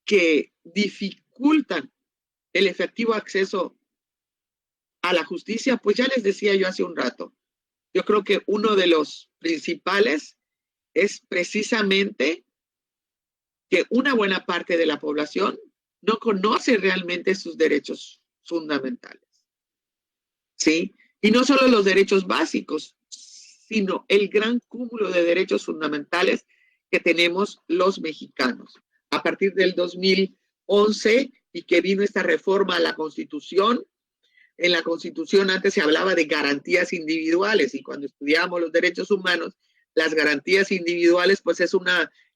que dificultan el efectivo acceso a la justicia? Pues ya les decía yo hace un rato. Yo creo que uno de los principales es precisamente que una buena parte de la población no conoce realmente sus derechos fundamentales. ¿sí? Y no solo los derechos básicos, sino el gran cúmulo de derechos fundamentales que tenemos los mexicanos. A partir del 2011 y que vino esta reforma a la Constitución, en la Constitución antes se hablaba de garantías individuales y cuando estudiamos los derechos humanos, las garantías individuales pues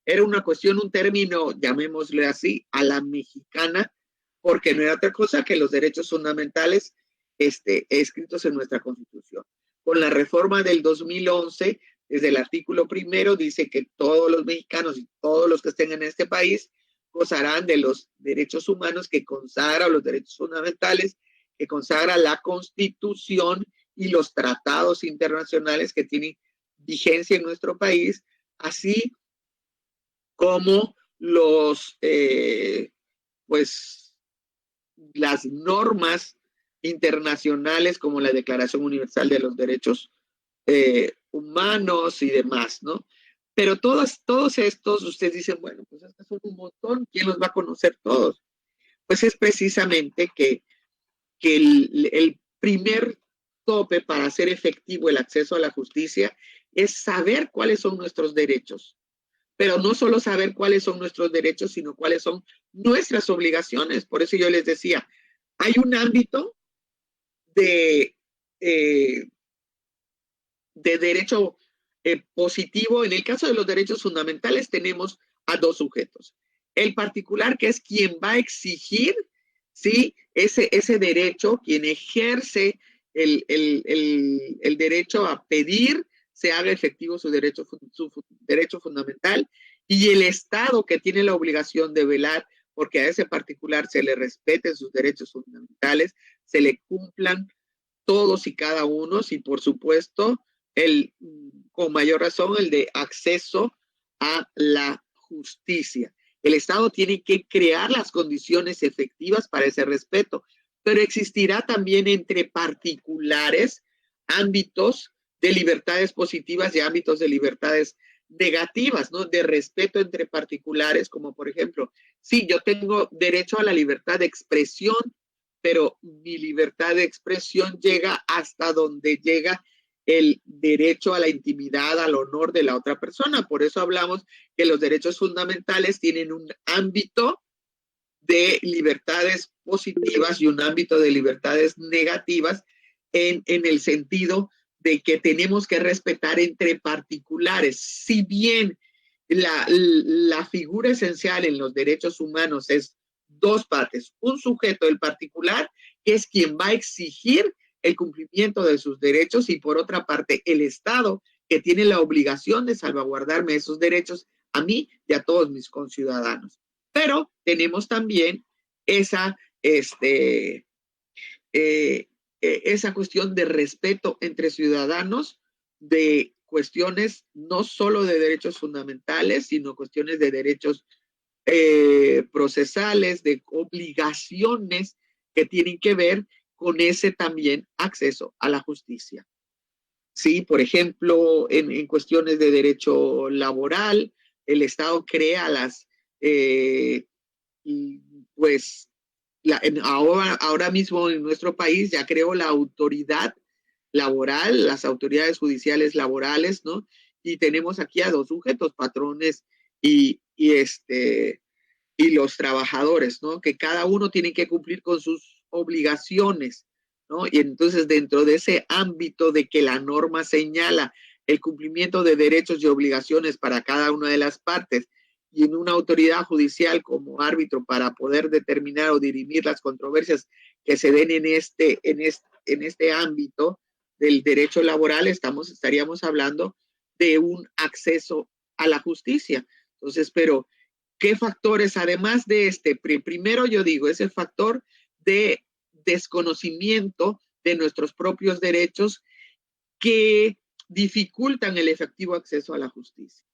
era una cuestión, un término, llamémosle así, a la mexicana, porque no era otra cosa que los derechos fundamentales escritos en nuestra Constitución. Con la reforma del 2011, desde el artículo 1 dice que todos los mexicanos y todos los que estén en este país gozarán de los derechos humanos que consagra los derechos fundamentales que consagra la Constitución y los tratados internacionales que tienen vigencia en nuestro país, así como pues las normas internacionales como la Declaración Universal de los Derechos Humanos y demás, ¿no? Pero todos estos, ustedes dicen, bueno, pues estos son un montón, ¿quién los va a conocer todos? Pues es precisamente que el primer tope para hacer efectivo el acceso a la justicia es saber cuáles son nuestros derechos. Pero no solo saber cuáles son nuestros derechos, sino cuáles son nuestras obligaciones. Por eso yo les decía, hay un ámbito de derecho positivo. En el caso de los derechos fundamentales tenemos a dos sujetos. El particular, que es quien va a exigir, ¿sí?, ese derecho, quien ejerce el derecho a pedir se haga efectivo su derecho fundamental, y el Estado, que tiene la obligación de velar porque a ese particular se le respeten sus derechos fundamentales, se le cumplan todos y cada uno, y por supuesto, con mayor razón, el de acceso a la justicia. El Estado tiene que crear las condiciones efectivas para ese respeto, pero existirá también entre particulares ámbitos de libertades positivas y ámbitos de libertades negativas, ¿no? De respeto entre particulares, como por ejemplo, sí, yo tengo derecho a la libertad de expresión, pero mi libertad de expresión llega hasta donde llega el derecho a la intimidad, al honor de la otra persona. Por eso hablamos que los derechos fundamentales tienen un ámbito de libertades positivas y un ámbito de libertades negativas en el sentido de que tenemos que respetar entre particulares. Si bien la figura esencial en los derechos humanos es dos partes, un sujeto, el particular, que es quien va a exigir el cumplimiento de sus derechos, y por otra parte el Estado, que tiene la obligación de salvaguardarme esos derechos a mí y a todos mis conciudadanos. Pero tenemos también esa cuestión de respeto entre ciudadanos, de cuestiones no solo de derechos fundamentales, sino cuestiones de derechos procesales, de obligaciones que tienen que ver con ese también acceso a la justicia. Sí, por ejemplo, en cuestiones de derecho laboral, el Estado crea pues ahora mismo en nuestro país ya creó la autoridad laboral, las autoridades judiciales laborales, ¿no? Y tenemos aquí a dos sujetos, patrones y los trabajadores, ¿no? Que cada uno tiene que cumplir con sus obligaciones, ¿no? Y entonces dentro de ese ámbito de que la norma señala el cumplimiento de derechos y obligaciones para cada una de las partes, y en una autoridad judicial como árbitro para poder determinar o dirimir las controversias que se den en este ámbito del derecho laboral, estaríamos hablando de un acceso a la justicia. Entonces, pero ¿qué factores, además de primero yo digo, es el factor de desconocimiento de nuestros propios derechos que dificultan el efectivo acceso a la justicia?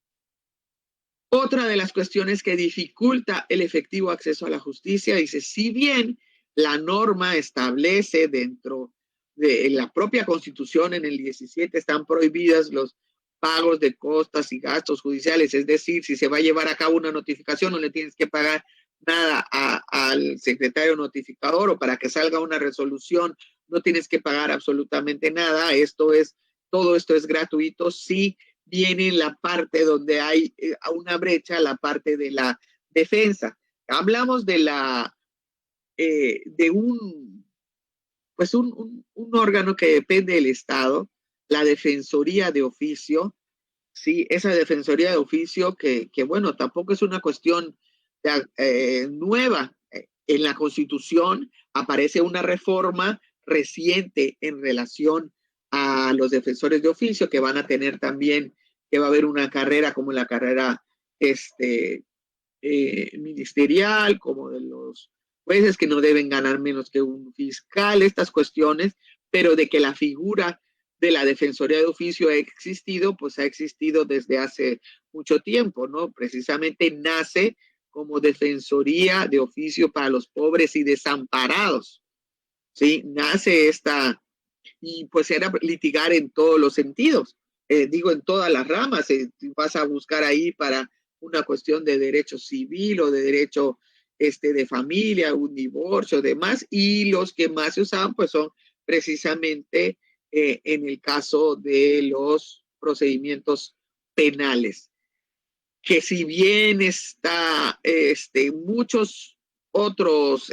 Otra de las cuestiones que dificulta el efectivo acceso a la justicia, dice, si bien la norma establece dentro de la propia Constitución, en el 17, están prohibidas los pagos de costas y gastos judiciales, es decir, si se va a llevar a cabo una notificación no le tienes que pagar nada al secretario notificador, o para que salga una resolución no tienes que pagar absolutamente nada, todo esto es gratuito. Sí viene la parte donde hay una brecha, la parte de la defensa. Hablamos de pues un órgano que depende del Estado, la Defensoría de Oficio. Sí, esa Defensoría de Oficio que bueno, tampoco es una cuestión nueva. En la Constitución aparece una reforma reciente en relación a los defensores de oficio que van a tener también, que va a haber una carrera como la carrera ministerial, como de los jueces que no deben ganar menos que un fiscal, estas cuestiones, pero de que la figura de la Defensoría de Oficio ha existido, pues ha existido desde hace mucho tiempo, ¿no? Precisamente nace como Defensoría de Oficio para los pobres y desamparados, ¿sí? Nace esta, y pues era litigar en todos los sentidos, digo en todas las ramas, vas a buscar ahí para una cuestión de derecho civil o de derecho de familia, un divorcio, demás, y los que más se usaban pues son precisamente en el caso de los procedimientos penales, que si bien está muchos otros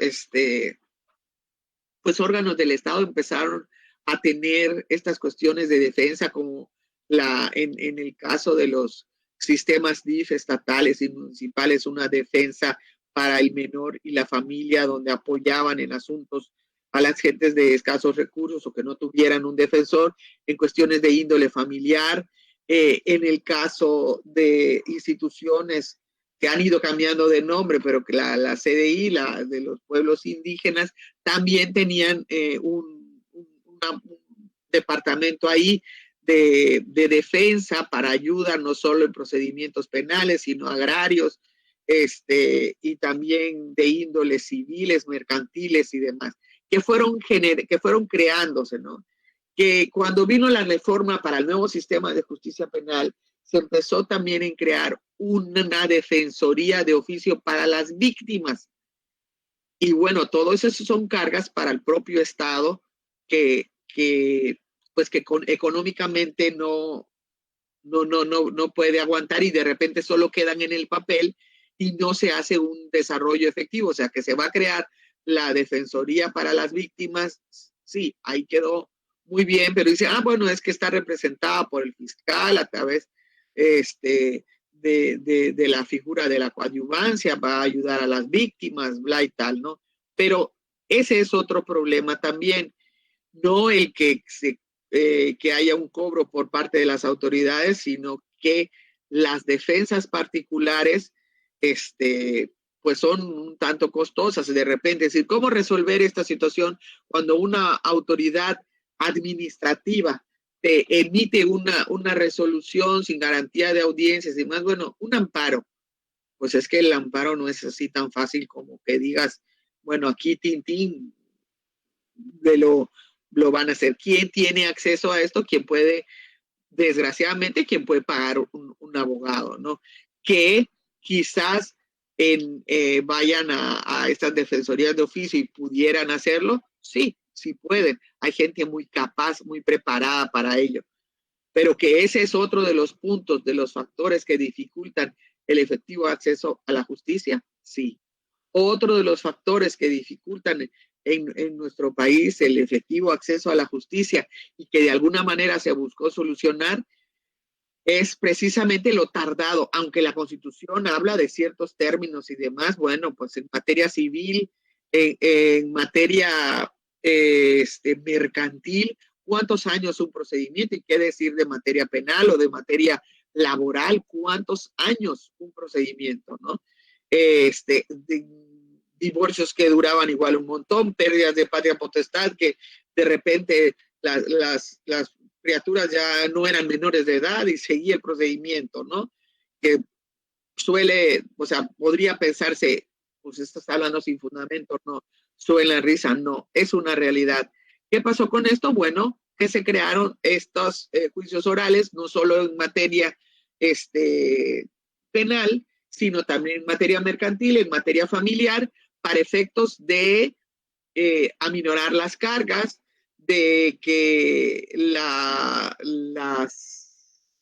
pues órganos del Estado empezaron a tener estas cuestiones de defensa, como en el caso de los sistemas DIF estatales y municipales, una defensa para el menor y la familia, donde apoyaban en asuntos a las gentes de escasos recursos o que no tuvieran un defensor en cuestiones de índole familiar. En el caso de instituciones que han ido cambiando de nombre, pero que la CDI, la de los pueblos indígenas, también tenían un departamento ahí de defensa para ayuda, no solo en procedimientos penales, sino agrarios, y también de índoles civiles, mercantiles y demás, que fueron creándose, ¿no? Que cuando vino la reforma para el nuevo sistema de justicia penal, se empezó también en crear una defensoría de oficio para las víctimas. Y bueno, todo eso son cargas para el propio Estado que económicamente no puede aguantar y de repente solo quedan en el papel y no se hace un desarrollo efectivo. O sea, que se va a crear la defensoría para las víctimas, sí, ahí quedó muy bien, pero dice, bueno, es que está representada por el fiscal a través de la figura de la coadyuvancia, va a ayudar a las víctimas, bla y tal, ¿no? Pero ese es otro problema también, no el que haya un cobro por parte de las autoridades, sino que las defensas particulares, pues son un tanto costosas. De repente, es decir, ¿cómo resolver esta situación cuando una autoridad administrativa te emite una resolución sin garantía de audiencias y más? Bueno, un amparo. Pues es que el amparo no es así tan fácil como que digas, bueno, aquí tin, lo van a hacer. ¿Quién tiene acceso a esto? ¿Quién puede, desgraciadamente, quién puede pagar un abogado, ¿no? Que quizás vayan a estas defensorías de oficio y pudieran hacerlo, sí pueden. Hay gente muy capaz, muy preparada para ello. Pero que ese es otro de los puntos, de los factores que dificultan el efectivo acceso a la justicia, sí. Otro de los factores que dificultan en nuestro país el efectivo acceso a la justicia y que de alguna manera se buscó solucionar es precisamente lo tardado, aunque la Constitución habla de ciertos términos y demás. Bueno, pues en materia civil, en materia mercantil, ¿cuántos años un procedimiento? ¿Y qué decir de materia penal o de materia laboral? ¿Cuántos años un procedimiento, no? Divorcios que duraban igual un montón, pérdidas de patria potestad, que de repente las criaturas ya no eran menores de edad y seguía el procedimiento, ¿no? Que podría pensarse, pues estás hablando sin fundamento, no, suena la risa, no, es una realidad. ¿Qué pasó con esto? Bueno, que se crearon estos juicios orales, no solo en materia penal, sino también en materia mercantil, en materia familiar, para efectos de aminorar las cargas, de que las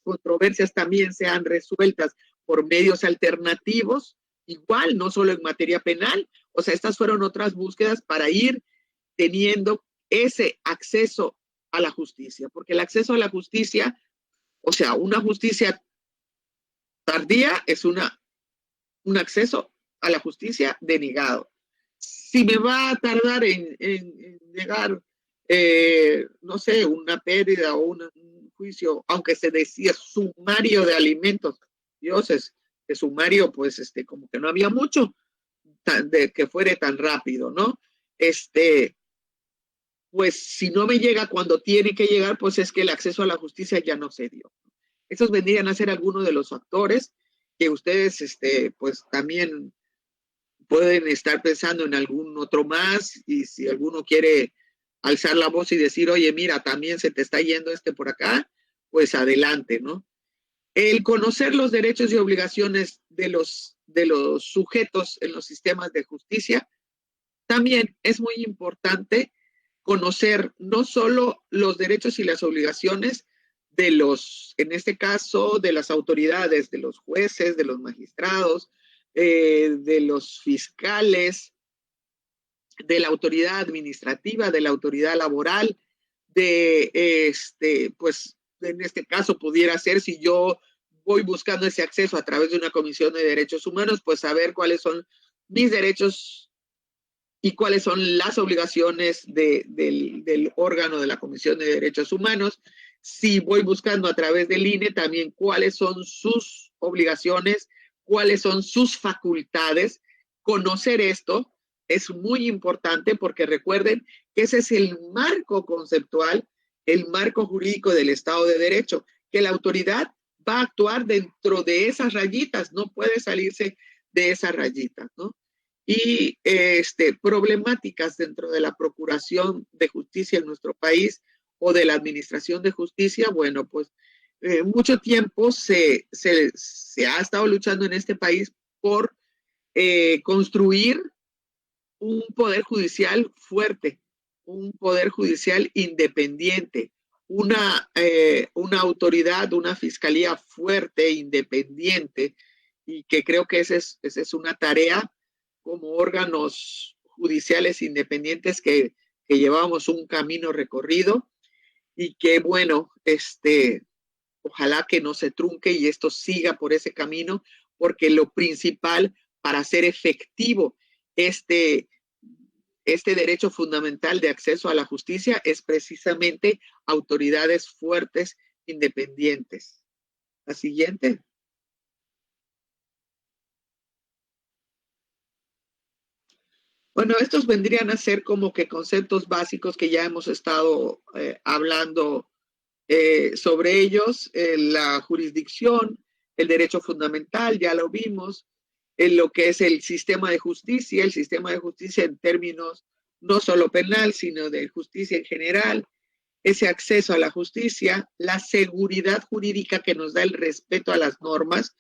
controversias también sean resueltas por medios alternativos, igual, no solo en materia penal. O sea, estas fueron otras búsquedas para ir teniendo ese acceso a la justicia, porque el acceso a la justicia, o sea, una justicia tardía es un acceso a la justicia denegado. Si me va a tardar en llegar, no sé, una pérdida o un juicio, aunque se decía sumario de alimentos, dioses, que sumario, pues, como que no había mucho de que fuere tan rápido, ¿no? Pues si no me llega cuando tiene que llegar, pues es que el acceso a la justicia ya no se dio. Esos vendrían a ser algunos de los factores que ustedes, pues también pueden estar pensando en algún otro más, y si alguno quiere alzar la voz y decir, oye, mira, también se te está yendo por acá, pues adelante, ¿no? El conocer los derechos y obligaciones de los sujetos en los sistemas de justicia también es muy importante. Conocer no solo los derechos y las obligaciones de en este caso, de las autoridades, de los jueces, de los magistrados, de los fiscales, de la autoridad administrativa, de la autoridad laboral, pues en este caso pudiera ser, si yo voy buscando ese acceso a través de una comisión de derechos humanos, pues saber cuáles son mis derechos y cuáles son las obligaciones del órgano de la Comisión de Derechos Humanos. Si voy buscando a través del INE, también cuáles son sus obligaciones, cuáles son sus facultades. Conocer esto es muy importante, porque recuerden que ese es el marco conceptual, el marco jurídico del Estado de Derecho, que la autoridad va a actuar dentro de esas rayitas, no puede salirse de esas rayitas, ¿no? Y problemáticas dentro de la Procuración de Justicia en nuestro país o de la Administración de Justicia. Bueno, pues mucho tiempo se ha estado luchando en este país por construir un poder judicial fuerte, un poder judicial independiente, una autoridad, una fiscalía fuerte, independiente, y que creo que esa es una tarea como órganos judiciales independientes que llevamos un camino recorrido, y que, bueno, ojalá que no se trunque y esto siga por ese camino, porque lo principal para hacer efectivo este derecho fundamental de acceso a la justicia es precisamente autoridades fuertes, independientes. La siguiente. Bueno, estos vendrían a ser como que conceptos básicos que ya hemos estado hablando sobre ellos. La jurisdicción, el derecho fundamental, ya lo vimos. En lo que es el sistema de justicia en términos no solo penal, sino de justicia en general, ese acceso a la justicia, la seguridad jurídica que nos da el respeto a las normas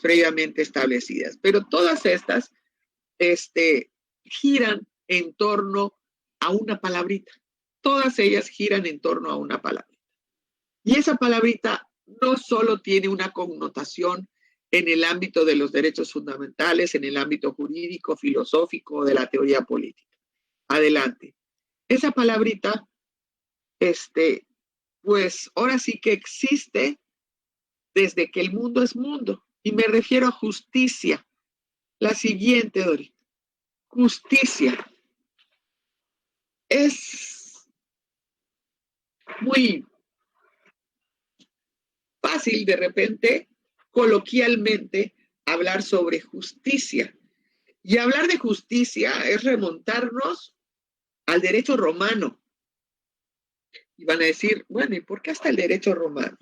previamente establecidas. Pero todas estas giran en torno a una palabrita. Todas ellas giran en torno a una palabrita. Y esa palabrita no solo tiene una connotación en el ámbito de los derechos fundamentales, en el ámbito jurídico, filosófico, de la teoría política. Adelante. Esa palabrita, pues ahora sí que existe desde que el mundo es mundo. Y me refiero a justicia. La siguiente, Dori. Justicia. Es muy fácil de repente, coloquialmente, hablar sobre justicia. Y hablar de justicia es remontarnos al derecho romano. Y van a decir, bueno, ¿y por qué hasta el derecho romano?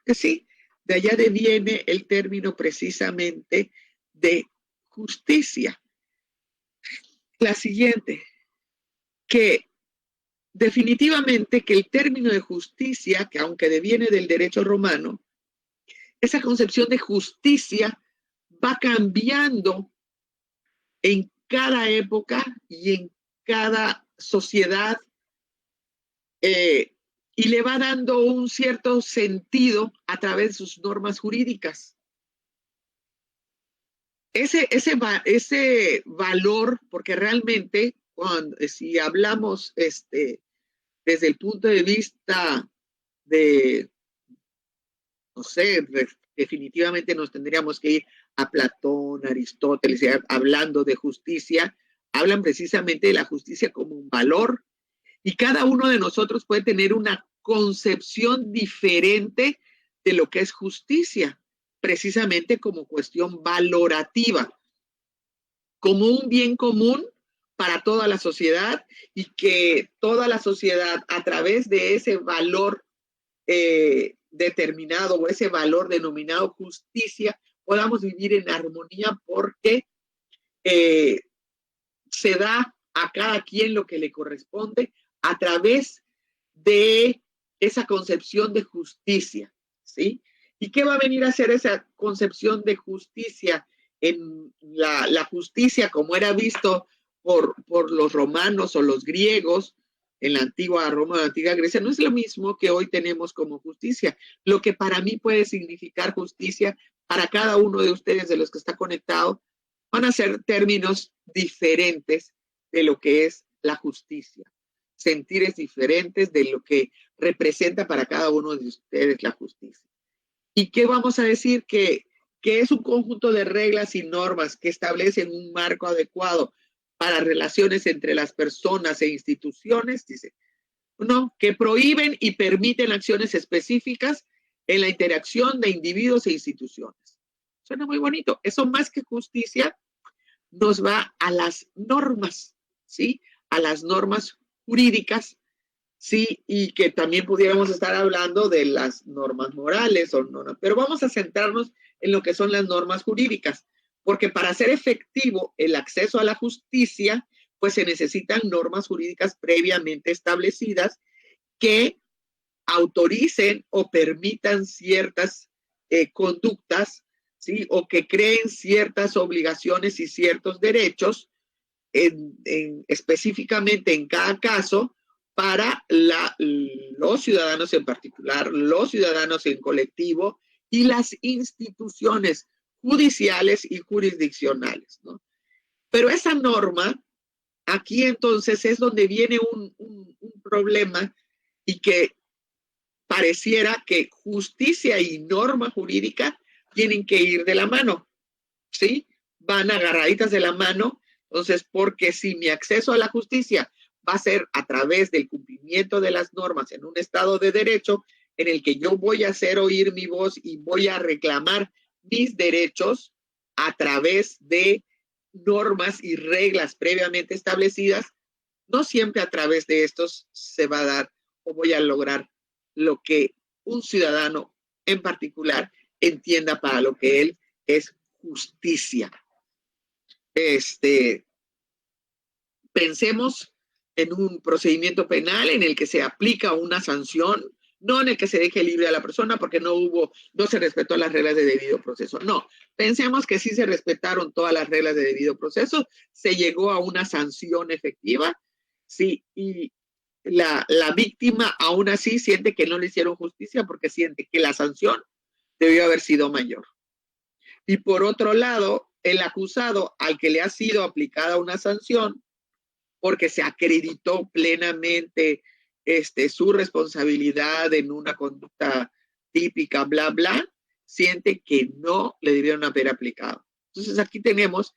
Que sí, de allá viene el término precisamente de justicia. La siguiente, que definitivamente que el término de justicia, que aunque deviene del derecho romano, esa concepción de justicia va cambiando en cada época y en cada sociedad y le va dando un cierto sentido a través de sus normas jurídicas. Ese valor, porque realmente, si hablamos desde el punto de vista de, no sé, definitivamente nos tendríamos que ir a Platón, Aristóteles, hablando de justicia, hablan precisamente de la justicia como un valor, y cada uno de nosotros puede tener una concepción diferente de lo que es justicia, precisamente como cuestión valorativa, como un bien común para toda la sociedad, y que toda la sociedad, a través de ese valor determinado o ese valor denominado justicia, podamos vivir en armonía, porque se da a cada quien lo que le corresponde a través de esa concepción de justicia, ¿sí? ¿Y qué va a venir a ser esa concepción de justicia? En la justicia, como era visto por los romanos o los griegos, en la antigua Roma, en la antigua Grecia, no es lo mismo que hoy tenemos como justicia. Lo que para mí puede significar justicia, para cada uno de ustedes, de los que está conectado, van a ser términos diferentes de lo que es la justicia. Sentires diferentes de lo que representa para cada uno de ustedes la justicia. ¿Y qué vamos a decir? Que es un conjunto de reglas y normas que establecen un marco adecuado para relaciones entre las personas e instituciones, dice, ¿no? Que prohíben y permiten acciones específicas en la interacción de individuos e instituciones. Suena muy bonito. Eso, más que justicia, nos va a las normas, ¿sí? A las normas jurídicas, sí, y que también pudiéramos estar hablando de las normas morales o no, pero vamos a centrarnos en lo que son las normas jurídicas, porque para ser efectivo el acceso a la justicia, pues se necesitan normas jurídicas previamente establecidas que autoricen o permitan ciertas conductas, ¿sí? O que creen ciertas obligaciones y ciertos derechos específicamente en cada caso para los ciudadanos en particular, los ciudadanos en colectivo y las instituciones judiciales y jurisdiccionales, ¿no? Pero esa norma, aquí entonces es donde viene un problema, y que pareciera que justicia y norma jurídica tienen que ir de la mano, ¿sí? Van agarraditas de la mano. Entonces, porque si mi acceso a la justicia va a ser a través del cumplimiento de las normas en un Estado de Derecho, en el que yo voy a hacer oír mi voz y voy a reclamar mis derechos a través de normas y reglas previamente establecidas, no siempre a través de estos se va a dar o voy a lograr lo que un ciudadano en particular entienda para lo que él es justicia. Pensemos en un procedimiento penal en el que se aplica una sanción, no en el que se deje libre a la persona porque no se respetó las reglas de debido proceso. No, pensemos que sí se respetaron todas las reglas de debido proceso, se llegó a una sanción efectiva, sí, y la víctima aún así siente que no le hicieron justicia porque siente que la sanción debió haber sido mayor. Y por otro lado, el acusado al que le ha sido aplicada una sanción, porque se acreditó plenamente su responsabilidad en una conducta típica, bla, bla, siente que no le debieron haber aplicado. Entonces aquí tenemos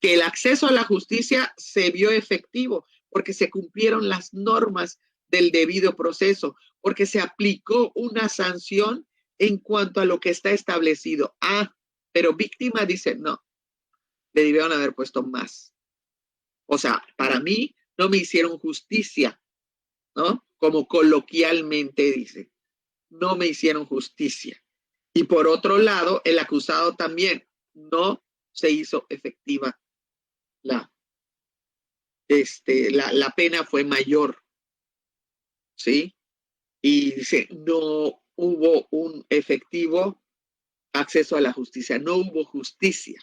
que el acceso a la justicia se vio efectivo porque se cumplieron las normas del debido proceso, porque se aplicó una sanción en cuanto a lo que está establecido. Pero víctima dice, no, le debieron haber puesto más. O sea, para mí no me hicieron justicia, ¿no? Como coloquialmente dice, no me hicieron justicia. Y por otro lado, el acusado también no se hizo efectiva la pena fue mayor, ¿sí? Y dice, no hubo un efectivo acceso a la justicia, no hubo justicia,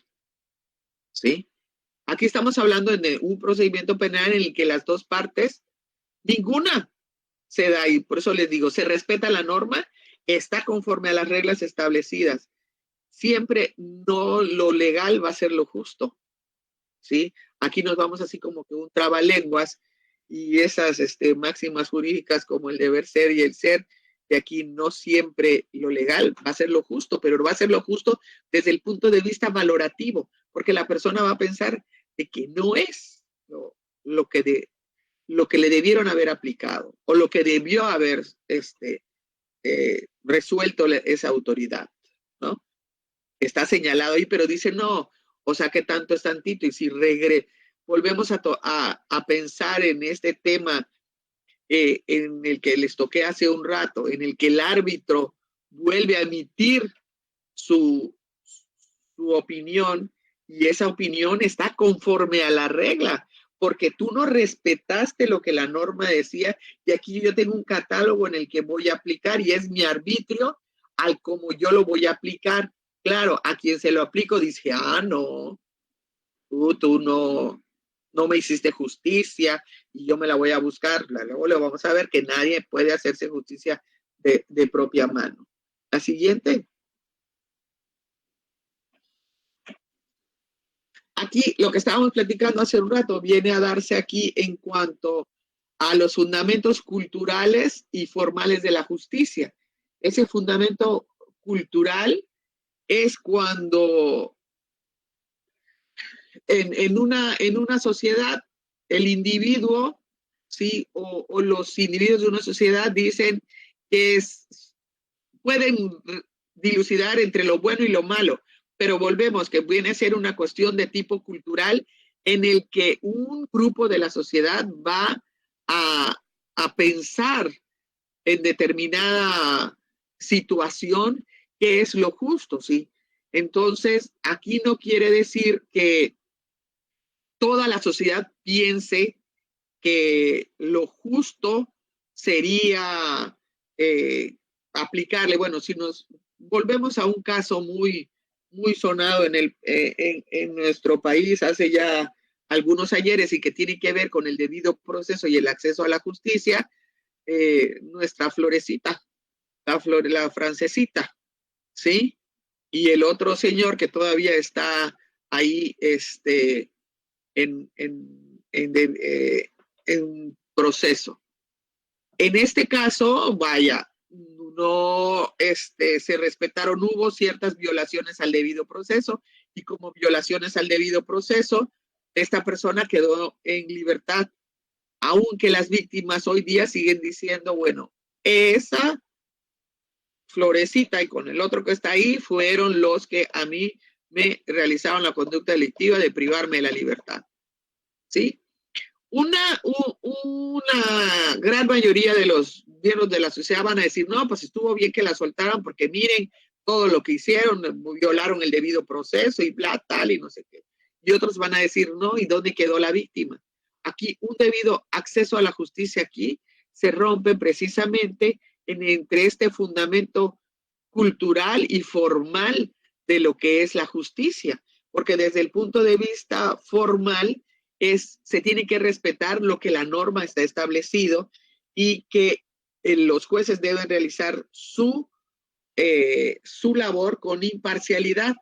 ¿sí? Aquí estamos hablando de un procedimiento penal en el que las dos partes, ninguna se da y por eso les digo, se respeta la norma, está conforme a las reglas establecidas. Siempre no lo legal va a ser lo justo, ¿sí? Aquí nos vamos así como que un trabalenguas y esas máximas jurídicas como el deber ser y el ser, de aquí no siempre lo legal va a ser lo justo, pero va a ser lo justo desde el punto de vista valorativo, porque la persona va a pensar de que no es lo que le debieron haber aplicado o lo que debió haber resuelto esa autoridad, ¿no? Está señalado ahí, pero dice no, o sea que tanto es tantito, y si volvemos a pensar en este tema en el que les toqué hace un rato, en el que el árbitro vuelve a emitir su opinión, y esa opinión está conforme a la regla, porque tú no respetaste lo que la norma decía, y aquí yo tengo un catálogo en el que voy a aplicar, y es mi arbitrio al como yo lo voy a aplicar. Claro, a quien se lo aplico dice, no, tú no me hiciste justicia y yo me la voy a buscar. Luego le vamos a ver que nadie puede hacerse justicia de propia mano. La siguiente. Aquí lo que estábamos platicando hace un rato viene a darse aquí en cuanto a los fundamentos culturales y formales de la justicia. Ese fundamento cultural es cuando en una sociedad el individuo, ¿sí? O los individuos de una sociedad dicen que pueden dilucidar entre lo bueno y lo malo, pero volvemos que viene a ser una cuestión de tipo cultural en el que un grupo de la sociedad va a pensar en determinada situación qué es lo justo, ¿sí? Entonces, aquí no quiere decir que toda la sociedad piense que lo justo sería aplicarle. Bueno, si nos volvemos a un caso muy sonado en nuestro país hace ya algunos ayeres y que tiene que ver con el debido proceso y el acceso a la justicia, nuestra Florecita, la francesita, ¿sí? Y el otro señor que todavía está ahí en proceso. En este caso, vaya, no se respetaron, hubo ciertas violaciones al debido proceso, y como violaciones al debido proceso, esta persona quedó en libertad, aunque las víctimas hoy día siguen diciendo, bueno, esa Florecita y con el otro que está ahí fueron los que a mí me realizaron la conducta delictiva de privarme de la libertad, ¿sí? Una gran mayoría de los miembros de la sociedad van a decir, no, pues estuvo bien que la soltaran porque miren todo lo que hicieron, violaron el debido proceso y bla, tal, y no sé qué. Y otros van a decir, no, ¿y dónde quedó la víctima? Aquí un debido acceso a la justicia aquí se rompe precisamente entre este fundamento cultural y formal de lo que es la justicia, porque desde el punto de vista formal se tiene que respetar lo que la norma está establecido y que los jueces deben realizar su labor con imparcialidad.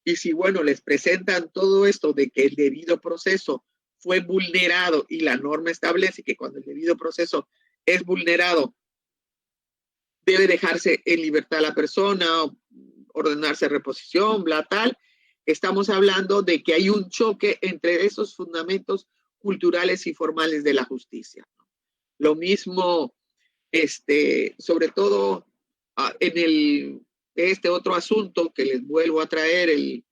Y si, bueno, les presentan todo esto de que el debido proceso fue vulnerado y la norma establece que cuando el debido proceso es vulnerado, debe dejarse en libertad a la persona, ordenarse reposición, bla, tal. Estamos hablando de que hay un choque entre esos fundamentos culturales y formales de la justicia. Lo mismo, sobre todo en este otro asunto que les vuelvo a traer, el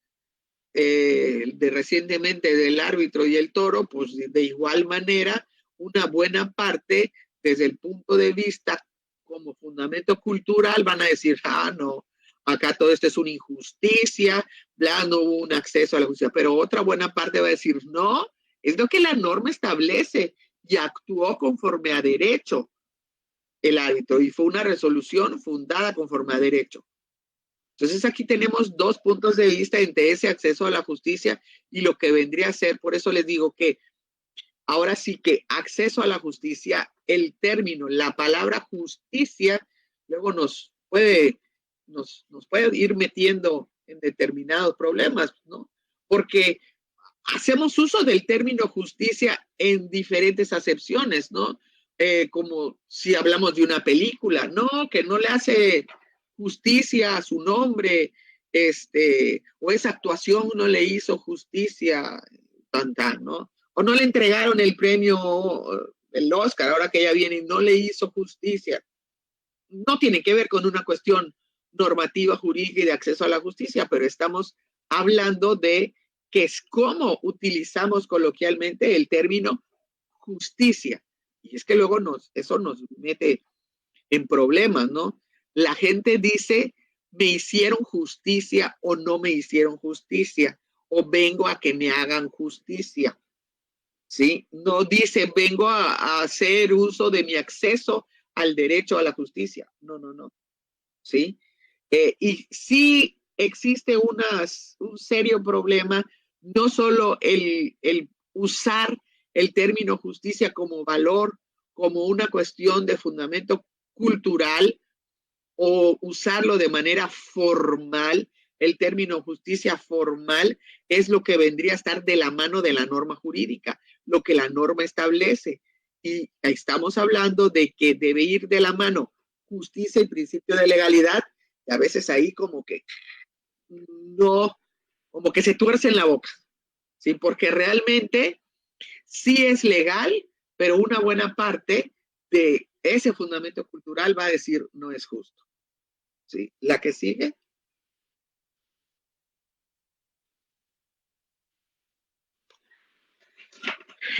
de recientemente del árbitro y el toro, pues de igual manera, una buena parte desde el punto de vista como fundamento cultural van a decir, no, acá todo esto es una injusticia, bla, no hubo un acceso a la justicia, pero otra buena parte va a decir, no, es lo que la norma establece y actuó conforme a derecho el árbitro y fue una resolución fundada conforme a derecho. Entonces aquí tenemos dos puntos de vista entre ese acceso a la justicia y lo que vendría a ser, por eso les digo que ahora sí que acceso a la justicia, el término, la palabra justicia, luego nos puede ir metiendo en determinados problemas, ¿no? Porque hacemos uso del término justicia en diferentes acepciones, ¿no? Como si hablamos de una película, no, que no le hace justicia a su nombre, o esa actuación no le hizo justicia, ¿no? O no le entregaron el premio, el Oscar, ahora que ella viene y no le hizo justicia. No tiene que ver con una cuestión normativa, jurídica y de acceso a la justicia, pero estamos hablando de que es cómo utilizamos coloquialmente el término justicia. Y es que luego eso nos mete en problemas, ¿no? La gente dice, me hicieron justicia o no me hicieron justicia, o vengo a que me hagan justicia, ¿sí? No dice, vengo a hacer uso de mi acceso al derecho a la justicia. No, no, no, ¿sí? Y sí existe un serio problema, no solo el usar el término justicia como valor, como una cuestión de fundamento cultural, o usarlo de manera formal. El término justicia formal es lo que vendría a estar de la mano de la norma jurídica, lo que la norma establece. Y estamos hablando de que debe ir de la mano justicia y principio de legalidad, y a veces ahí como que no, como que se tuerce en la boca, ¿sí? Porque realmente sí es legal, pero una buena parte de ese fundamento cultural va a decir no es justo, ¿sí? La que sigue.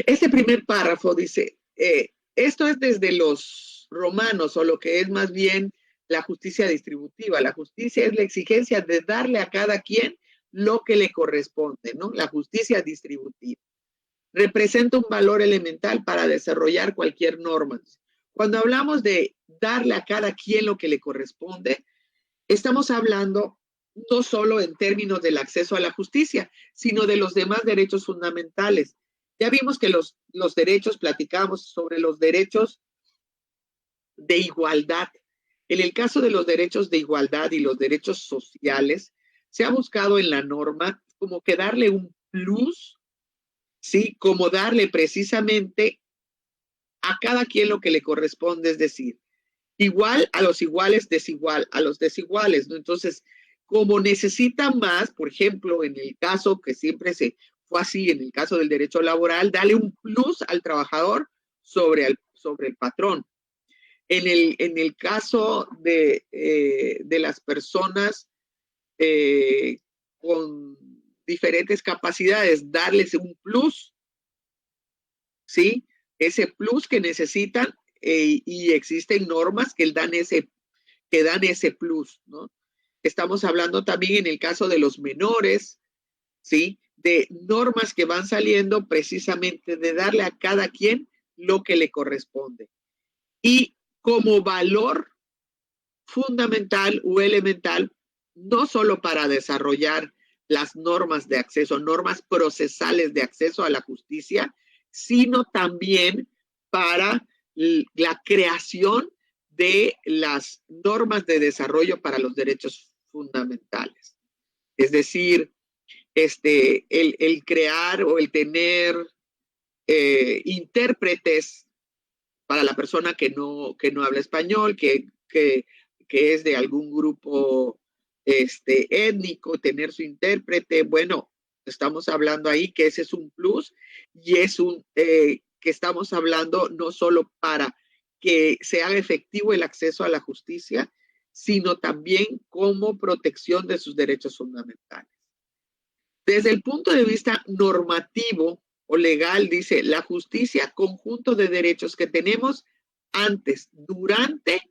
Ese primer párrafo dice, esto es desde los romanos, o lo que es más bien la justicia distributiva. La justicia es la exigencia de darle a cada quien lo que le corresponde, ¿no? La justicia distributiva. Representa un valor elemental para desarrollar cualquier norma. Cuando hablamos de darle a cada quien lo que le corresponde, estamos hablando no solo en términos del acceso a la justicia, sino de los demás derechos fundamentales. Ya vimos que los derechos, platicamos sobre los derechos de igualdad. En el caso de los derechos de igualdad y los derechos sociales, se ha buscado en la norma como que darle un plus, ¿sí? Como darle precisamente a cada quien lo que le corresponde, es decir, igual a los iguales, desigual a los desiguales, ¿no? Entonces, como necesitan más, por ejemplo, en el caso que siempre se fue así, en el caso del derecho laboral, dale un plus al trabajador sobre el patrón. En el caso de las personas con diferentes capacidades, darles un plus, ¿sí? Ese plus que necesitan, y existen normas que dan ese plus, ¿no? Estamos hablando también en el caso de los menores, ¿sí? De normas que van saliendo precisamente de darle a cada quien lo que le corresponde. Y como valor fundamental o elemental, no solo para desarrollar las normas de acceso, normas procesales de acceso a la justicia, sino también para la creación de las normas de desarrollo para los derechos fundamentales. Es decir, el crear o el tener intérpretes para la persona que no habla español, que es de algún grupo étnico, tener su intérprete. Bueno, estamos hablando ahí que ese es un plus, y es que estamos hablando no solo para que se haga efectivo el acceso a la justicia, sino también como protección de sus derechos fundamentales. Desde el punto de vista normativo o legal, dice, la justicia, conjunto de derechos que tenemos antes, durante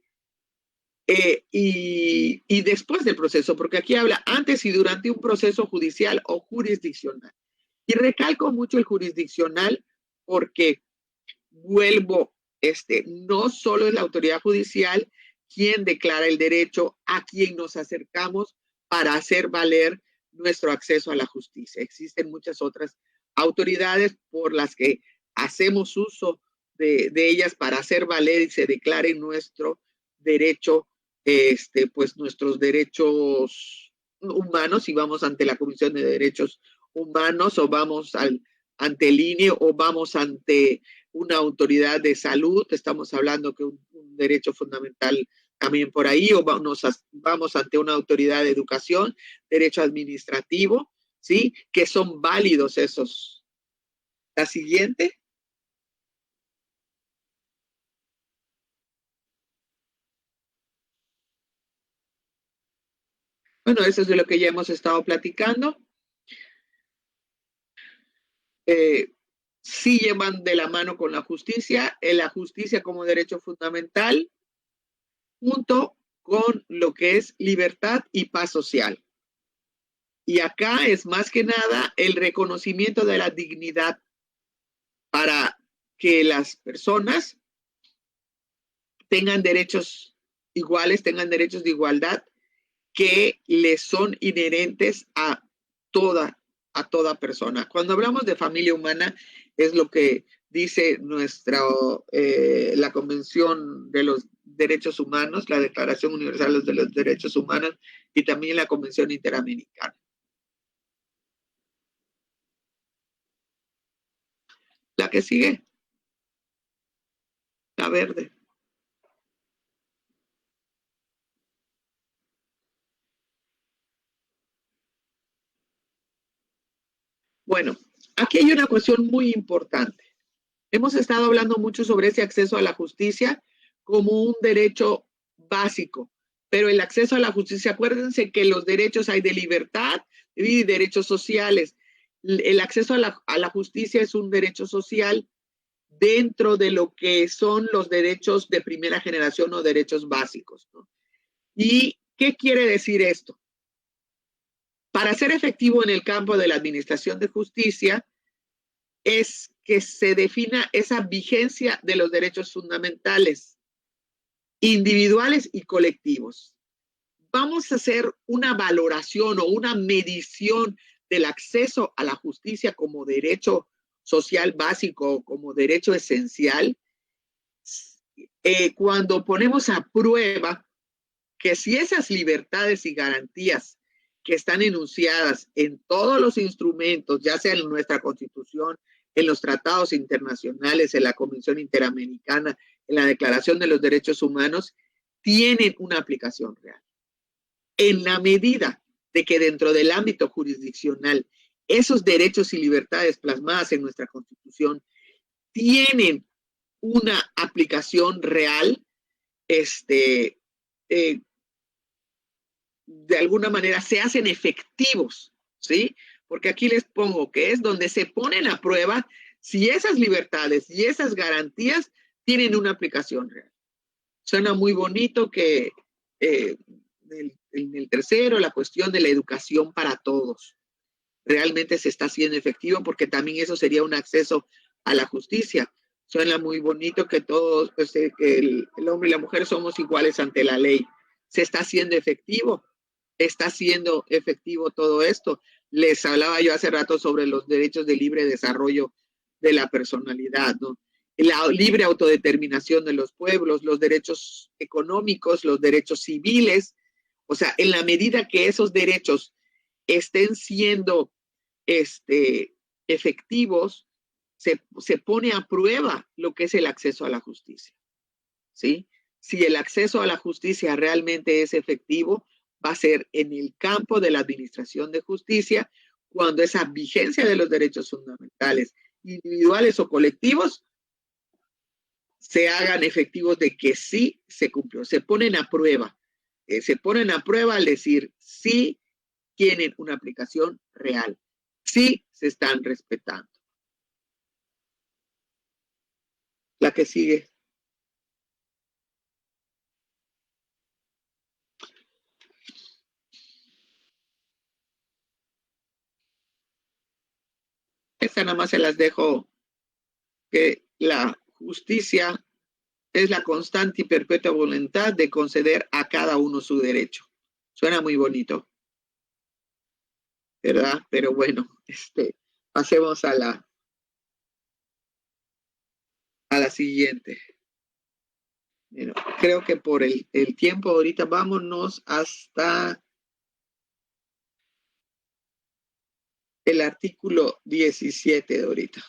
y después del proceso, porque aquí habla antes y durante un proceso judicial o jurisdiccional. Y recalco mucho el jurisdiccional porque vuelvo, no solo es la autoridad judicial quien declara el derecho, a quien nos acercamos para hacer valer nuestro acceso a la justicia. Existen muchas otras autoridades por las que hacemos uso de ellas para hacer valer y se declare nuestro derecho, pues nuestros derechos humanos, y vamos ante la Comisión de Derechos Humanos o vamos ante el INE o vamos ante una autoridad de salud, estamos hablando que un derecho fundamental también por ahí, o vamos ante una autoridad de educación, derecho administrativo, ¿sí? Que son válidos esos. La siguiente. Bueno, eso es de lo que ya hemos estado platicando. Sí llevan de la mano con la justicia como derecho fundamental, junto con lo que es libertad y paz social. Y acá es más que nada el reconocimiento de la dignidad para que las personas tengan derechos iguales, tengan derechos de igualdad que les son inherentes a toda persona. Cuando hablamos de familia humana, es lo que dice la Convención de los Derechos Humanos, la Declaración Universal de los Derechos Humanos y también la Convención Interamericana. La que sigue, la verde. Bueno, aquí hay una cuestión muy importante. Hemos estado hablando mucho sobre ese acceso a la justicia como un derecho básico, pero el acceso a la justicia, acuérdense que los derechos hay de libertad y derechos sociales. El acceso a la justicia es un derecho social dentro de lo que son los derechos de primera generación o derechos básicos, ¿no? ¿Y qué quiere decir esto? Para ser efectivo en el campo de la administración de justicia, es que se defina esa vigencia de los derechos fundamentales, individuales y colectivos. Vamos a hacer una valoración o una medición del acceso a la justicia como derecho social básico, como derecho esencial, cuando ponemos a prueba que si esas libertades y garantías que están enunciadas en todos los instrumentos, ya sea en nuestra Constitución, en los tratados internacionales, en la Convención Interamericana, en la Declaración de los Derechos Humanos, tienen una aplicación real. En la medida de que dentro del ámbito jurisdiccional esos derechos y libertades plasmadas en nuestra Constitución tienen una aplicación real, de alguna manera se hacen efectivos, ¿sí? Porque aquí les pongo que es donde se ponen a prueba si esas libertades y esas garantías tienen una aplicación real. Suena muy bonito que en el tercero, la cuestión de la educación para todos. Realmente se está haciendo efectivo porque también eso sería un acceso a la justicia. Suena muy bonito que todos, pues, que el hombre y la mujer somos iguales ante la ley. Se está haciendo efectivo. Está haciendo efectivo todo esto. Les hablaba yo hace rato sobre los derechos de libre desarrollo de la personalidad, ¿no? La libre autodeterminación de los pueblos, los derechos económicos, los derechos civiles. O sea, en la medida que esos derechos estén siendo efectivos, se pone a prueba lo que es el acceso a la justicia, ¿sí? Si el acceso a la justicia realmente es efectivo, va a ser en el campo de la administración de justicia, cuando esa vigencia de los derechos fundamentales, individuales o colectivos, se hagan efectivos de que sí se cumplió. Se ponen a prueba al decir sí tienen una aplicación real, sí se están respetando. La que sigue. Esta nada más se las dejo, que la justicia es la constante y perpetua voluntad de conceder a cada uno su derecho. Suena muy bonito, ¿verdad? Pero bueno, pasemos a la a la siguiente. Bueno, creo que por el tiempo ahorita vámonos hasta el artículo 17 de ahorita.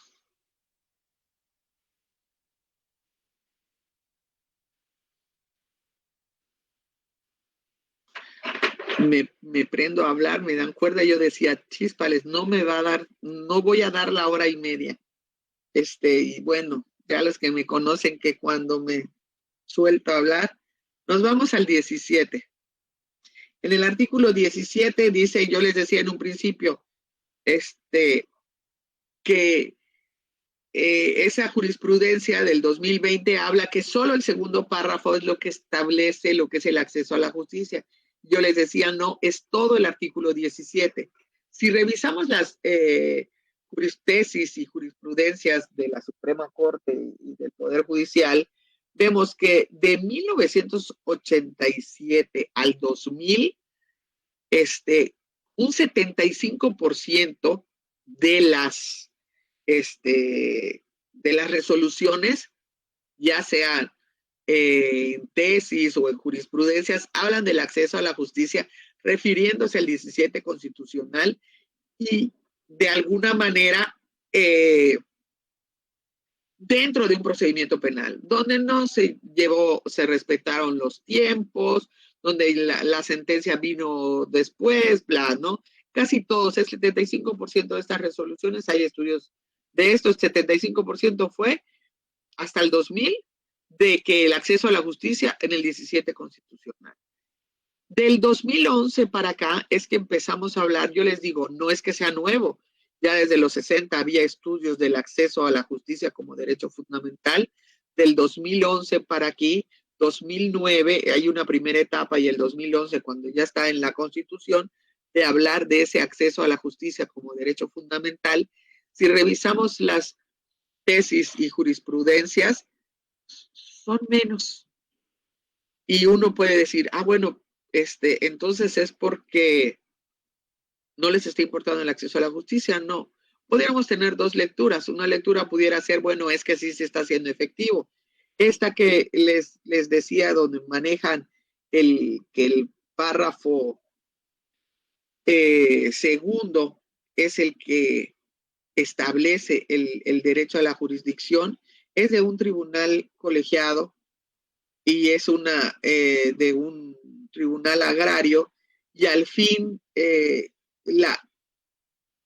Me prendo a hablar, me dan cuerda. Yo decía, chispales, no voy a dar la hora y media. Y bueno, ya los que me conocen que cuando me suelto a hablar, nos vamos al 17. En el artículo 17 dice, yo les decía en un principio, que esa jurisprudencia del 2020 habla que solo el segundo párrafo es lo que establece lo que es el acceso a la justicia. Yo les decía, no, es todo el artículo 17. Si revisamos las tesis y jurisprudencias de la Suprema Corte y del Poder Judicial, vemos que de 1987 al 2000, un 75% de las resoluciones, ya sean en tesis o en jurisprudencias, hablan del acceso a la justicia refiriéndose al 17 constitucional y de alguna manera dentro de un procedimiento penal, donde no se respetaron los tiempos, donde la sentencia vino después, bla, ¿no? Casi todos, el 75% de estas resoluciones, hay estudios de estos, 75% fue hasta el 2000 de que el acceso a la justicia en el 17 constitucional. Del 2011 para acá es que empezamos a hablar, yo les digo, no es que sea nuevo, ya desde los 60 había estudios del acceso a la justicia como derecho fundamental. Del 2011 para aquí, 2009, hay una primera etapa y el 2011, cuando ya está en la Constitución, de hablar de ese acceso a la justicia como derecho fundamental. Si revisamos las tesis y jurisprudencias, son menos. Y uno puede decir, bueno, entonces es porque no les está importando el acceso a la justicia. No. Podríamos tener dos lecturas. Una lectura pudiera ser, bueno, es que sí se está haciendo efectivo. Esta que les decía, donde manejan que el párrafo segundo es el que establece el derecho a la jurisdicción, es de un tribunal colegiado y es de un tribunal agrario, y al fin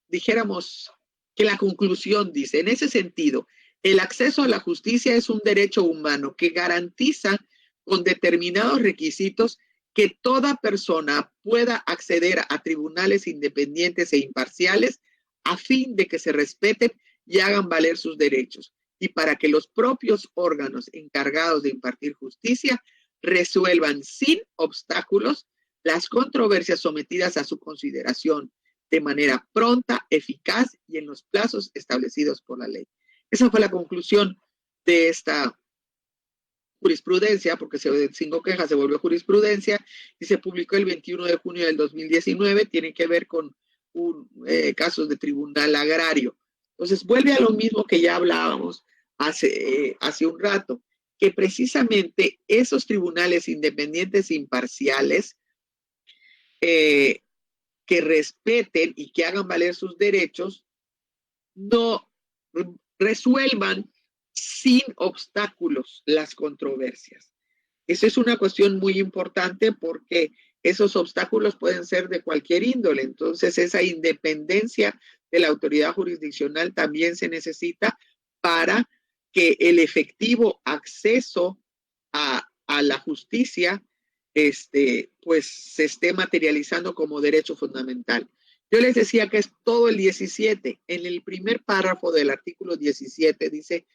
dijéramos que la conclusión dice, en ese sentido, el acceso a la justicia es un derecho humano que garantiza con determinados requisitos que toda persona pueda acceder a tribunales independientes e imparciales a fin de que se respeten y hagan valer sus derechos, y para que los propios órganos encargados de impartir justicia resuelvan sin obstáculos las controversias sometidas a su consideración de manera pronta, eficaz y en los plazos establecidos por la ley. Esa fue la conclusión de esta jurisprudencia, porque sin quejas se volvió jurisprudencia y se publicó el 21 de junio del 2019. Tiene que ver con casos de tribunal agrario. Entonces vuelve a lo mismo que ya hablábamos hace un rato, que precisamente esos tribunales independientes e imparciales que respeten y que hagan valer sus derechos, no resuelvan sin obstáculos las controversias. Esa es una cuestión muy importante porque esos obstáculos pueden ser de cualquier índole. Entonces, esa independencia de la autoridad jurisdiccional también se necesita para que el efectivo acceso a la justicia pues se esté materializando como derecho fundamental. Yo les decía que es todo el 17. En el primer párrafo del artículo 17 dice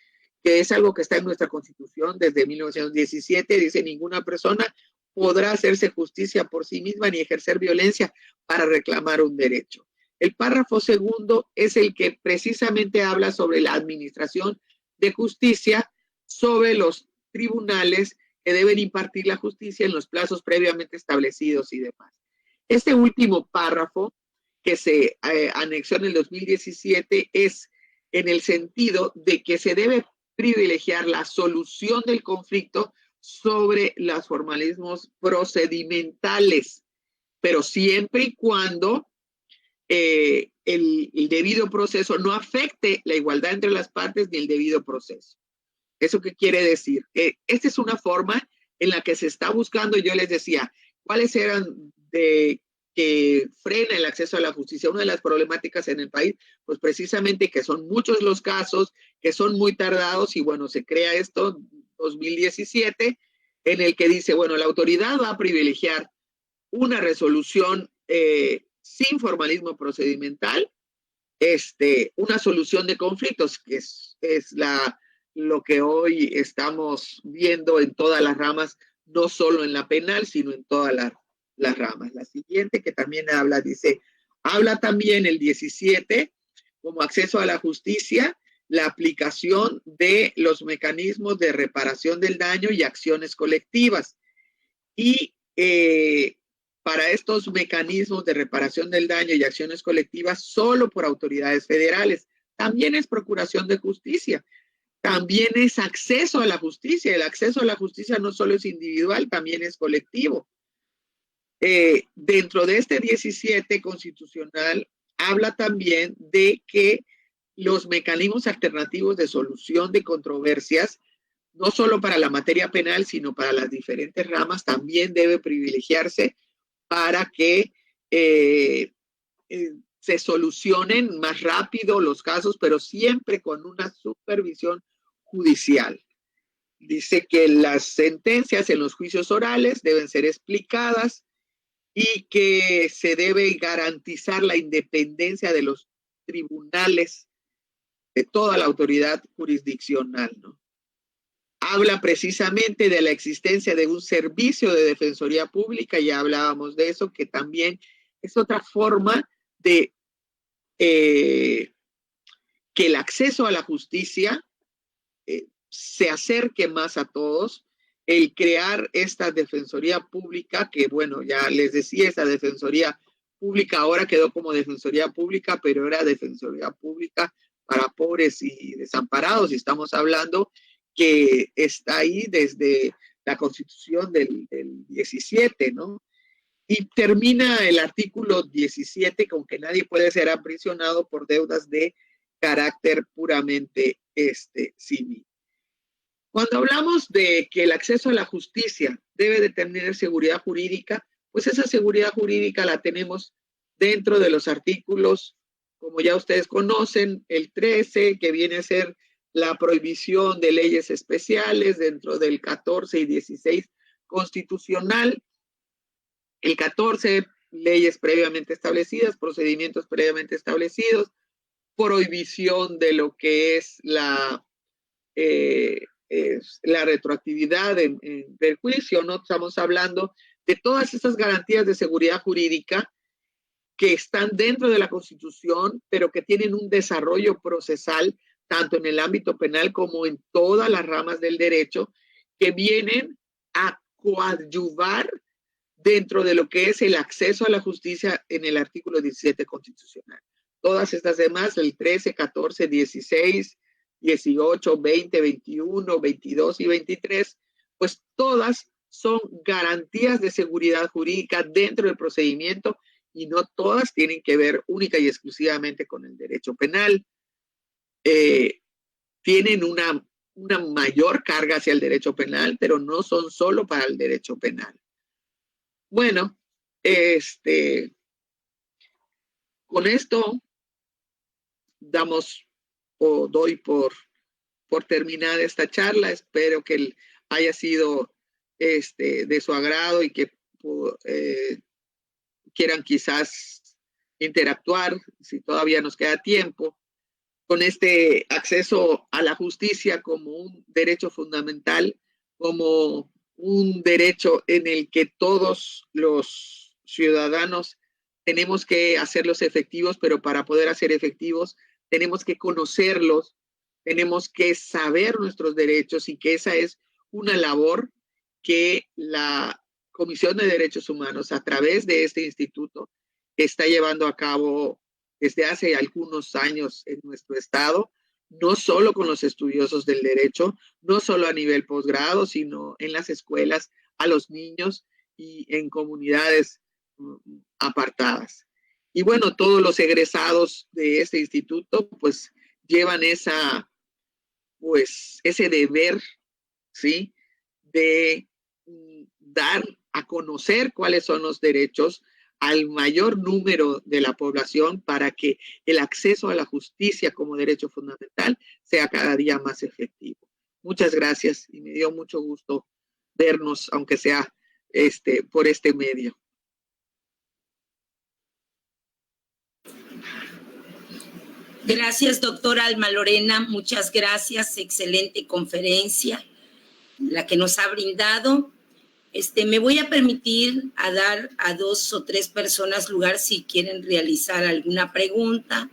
que es algo que está en nuestra Constitución desde 1917. Dice, ninguna persona podrá hacerse justicia por sí misma ni ejercer violencia para reclamar un derecho. El párrafo segundo es el que precisamente habla sobre la administración de justicia, sobre los tribunales que deben impartir la justicia en los plazos previamente establecidos y demás. Este último párrafo que se anexó en el 2017 es en el sentido de que se debe privilegiar la solución del conflicto sobre los formalismos procedimentales, pero siempre y cuando el debido proceso no afecte la igualdad entre las partes ni el debido proceso. ¿Eso qué quiere decir? Esta es una forma en la que se está buscando, yo les decía, cuáles eran de que frena el acceso a la justicia. Una de las problemáticas en el país, pues precisamente que son muchos los casos, que son muy tardados y bueno, se crea esto 2017 en el que dice, bueno, la autoridad va a privilegiar una resolución sin formalismo procedimental, una solución de conflictos, que es lo que hoy estamos viendo en todas las ramas, no solo en la penal, sino en todas las ramas. La siguiente que también habla también el 17 como acceso a la justicia, la aplicación de los mecanismos de reparación del daño y acciones colectivas. Y para estos mecanismos de reparación del daño y acciones colectivas, solo por autoridades federales. También es procuración de justicia. También es acceso a la justicia. El acceso a la justicia no solo es individual, también es colectivo. Dentro de este 17 constitucional, habla también de que los mecanismos alternativos de solución de controversias, no solo para la materia penal, sino para las diferentes ramas, también debe privilegiarse para que se solucionen más rápido los casos, pero siempre con una supervisión judicial. Dice que las sentencias en los juicios orales deben ser explicadas y que se debe garantizar la independencia de los tribunales, de toda la autoridad jurisdiccional, ¿no? Habla precisamente de la existencia de un servicio de defensoría pública, ya hablábamos de eso, que también es otra forma de que el acceso a la justicia se acerque más a todos, el crear esta defensoría pública, que bueno, ya les decía, esa defensoría pública ahora quedó como defensoría pública, pero era defensoría pública para pobres y desamparados, y estamos hablando que está ahí desde la Constitución del 17, ¿no? Y termina el artículo 17 con que nadie puede ser aprisionado por deudas de carácter puramente civil. Cuando hablamos de que el acceso a la justicia debe de tener seguridad jurídica, pues esa seguridad jurídica la tenemos dentro de los artículos, como ya ustedes conocen, el 13, que viene a ser la prohibición de leyes especiales dentro del 14 y 16 constitucional. El 14, leyes previamente establecidas, procedimientos previamente establecidos, prohibición de lo que es la retroactividad en perjuicio, ¿no? Estamos hablando de todas estas garantías de seguridad jurídica que están dentro de la Constitución, pero que tienen un desarrollo procesal tanto en el ámbito penal como en todas las ramas del derecho, que vienen a coadyuvar dentro de lo que es el acceso a la justicia en el artículo 17 constitucional. Todas estas demás, el 13, 14, 16, 18, 20, 21, 22 y 23, pues todas son garantías de seguridad jurídica dentro del procedimiento y no todas tienen que ver única y exclusivamente con el derecho penal. Tienen una mayor carga hacia el derecho penal, pero no son solo para el derecho penal. Bueno, con esto doy por terminada esta charla. Espero que haya sido de su agrado y que quieran quizás interactuar, si todavía nos queda tiempo, con este acceso a la justicia como un derecho fundamental, como un derecho en el que todos los ciudadanos tenemos que hacerlos efectivos, pero para poder hacer efectivos tenemos que conocerlos, tenemos que saber nuestros derechos, y que esa es una labor que la Comisión de Derechos Humanos, a través de este instituto, está llevando a cabo desde hace algunos años en nuestro estado. no solo con los estudiosos del derecho, no solo a nivel posgrado, sino en las escuelas, a los niños y en comunidades apartadas. Y bueno, todos los egresados de este instituto pues llevan ese deber, ¿sí?, de dar a conocer cuáles son los derechos al mayor número de la población para que el acceso a la justicia como derecho fundamental sea cada día más efectivo. Muchas gracias y me dio mucho gusto vernos, aunque sea por este medio. Gracias, doctora Alma Lorena. Muchas gracias. Excelente conferencia la que nos ha brindado. Me voy a permitir a dar a 2 o 3 personas lugar si quieren realizar alguna pregunta,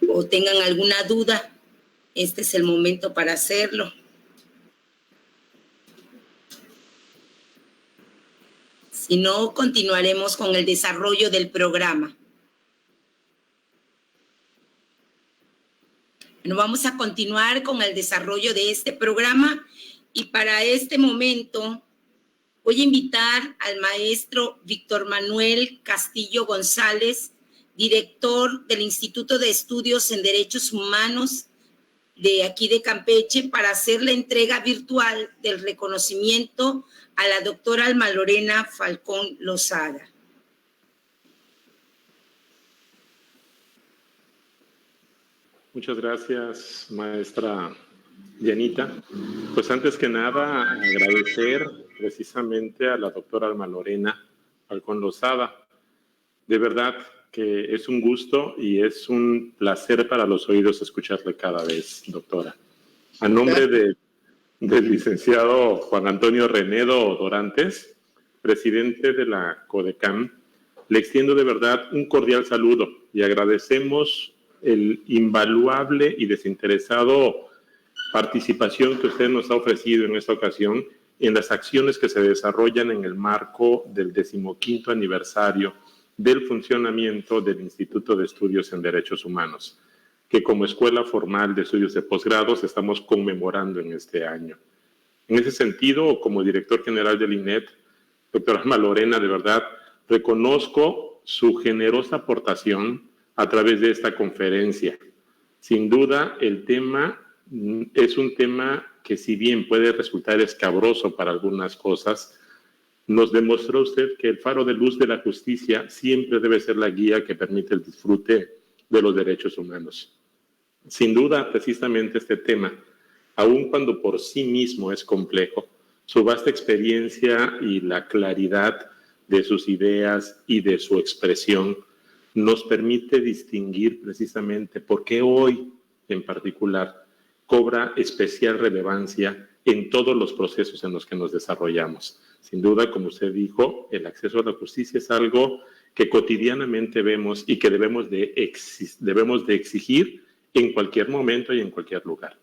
o tengan alguna duda. Este es el momento para hacerlo. Si no, continuaremos con el desarrollo del programa. Bueno, vamos a continuar con el desarrollo de este programa y para este momento voy a invitar al maestro Víctor Manuel Castillo González, director del Instituto de Estudios en Derechos Humanos de aquí de Campeche, para hacer la entrega virtual del reconocimiento a la doctora Alma Lorena Falcón Lozada. Muchas gracias, maestra Yanita. Pues antes que nada, agradecer precisamente a la doctora Alma Lorena Falcón Lozada. De verdad que es un gusto y es un placer para los oídos escucharle cada vez, doctora. A nombre del licenciado Juan Antonio Renedo Dorantes, presidente de la CODECAM, le extiendo de verdad un cordial saludo y agradecemos el invaluable y desinteresado participación que usted nos ha ofrecido en esta ocasión en las acciones que se desarrollan en el marco del 15º aniversario del funcionamiento del Instituto de Estudios en Derechos Humanos, que como escuela formal de estudios de posgrados estamos conmemorando en este año. En ese sentido, como director general del INED, doctora Alma Lorena, de verdad, reconozco su generosa aportación a través de esta conferencia. Sin duda, el tema es un tema que, si bien puede resultar escabroso para algunas cosas, nos demostró usted que el faro de luz de la justicia siempre debe ser la guía que permite el disfrute de los derechos humanos. Sin duda, precisamente este tema, aun cuando por sí mismo es complejo, su vasta experiencia y la claridad de sus ideas y de su expresión nos permite distinguir precisamente por qué hoy en particular cobra especial relevancia en todos los procesos en los que nos desarrollamos. Sin duda, como usted dijo, el acceso a la justicia es algo que cotidianamente vemos y que debemos de exigir en cualquier momento y en cualquier lugar.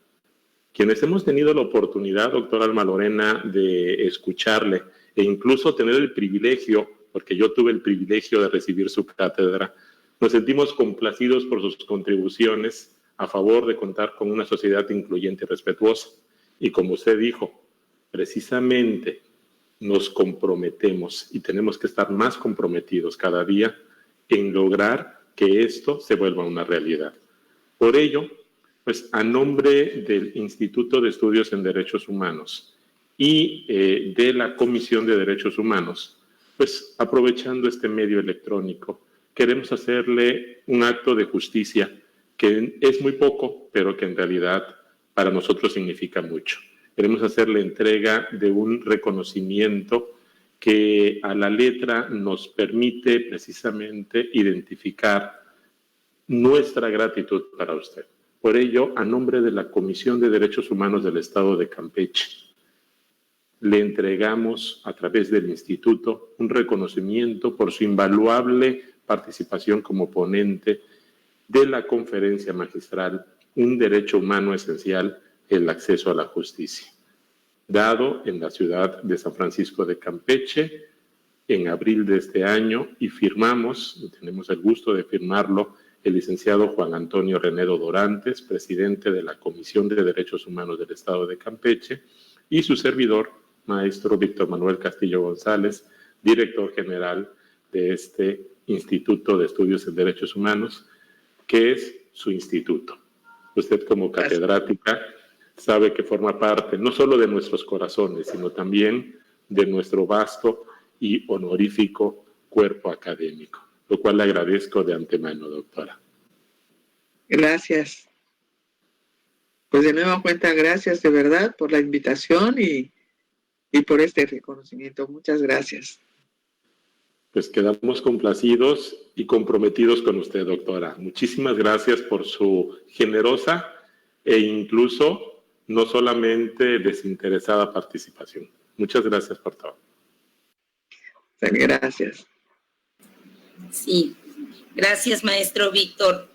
Quienes hemos tenido la oportunidad, doctora Alma Lorena, de escucharle e incluso tener el privilegio, porque yo tuve el privilegio de recibir su cátedra, nos sentimos complacidos por sus contribuciones a favor de contar con una sociedad incluyente y respetuosa. Y como usted dijo, precisamente nos comprometemos y tenemos que estar más comprometidos cada día en lograr que esto se vuelva una realidad. Por ello, pues a nombre del Instituto de Estudios en Derechos Humanos y de la Comisión de Derechos Humanos, pues aprovechando este medio electrónico, queremos hacerle un acto de justicia que es muy poco, pero que en realidad para nosotros significa mucho. Queremos hacerle entrega de un reconocimiento que a la letra nos permite precisamente identificar nuestra gratitud para usted. Por ello, a nombre de la Comisión de Derechos Humanos del Estado de Campeche, le entregamos a través del Instituto un reconocimiento por su invaluable participación como ponente de la conferencia magistral Un Derecho Humano Esencial, el acceso a la justicia, dado en la ciudad de San Francisco de Campeche en abril de este año, y firmamos, tenemos el gusto de firmarlo el licenciado Juan Antonio Renedo Dorantes, presidente de la Comisión de Derechos Humanos del Estado de Campeche, y su servidor, maestro Víctor Manuel Castillo González, director general de este Instituto de Estudios en Derechos Humanos, que es su instituto. Usted como catedrática sabe que forma parte no solo de nuestros corazones, sino también de nuestro vasto y honorífico cuerpo académico, lo cual le agradezco de antemano, doctora. Gracias. Pues de nueva cuenta, gracias de verdad por la invitación y por este reconocimiento. Muchas gracias. Pues quedamos complacidos y comprometidos con usted, doctora. Muchísimas gracias por su generosa e incluso no solamente desinteresada participación. Muchas gracias por todo. Gracias. Sí, gracias, maestro Víctor.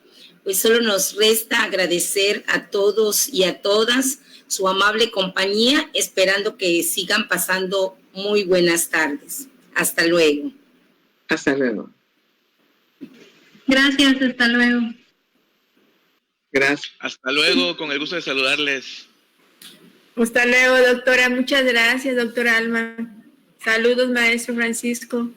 Pues solo nos resta agradecer a todos y a todas su amable compañía, esperando que sigan pasando muy buenas tardes. Hasta luego. Hasta luego. Gracias, hasta luego. Gracias. Hasta luego, con el gusto de saludarles. Hasta luego, doctora. Muchas gracias, doctora Alma. Saludos, maestro Francisco.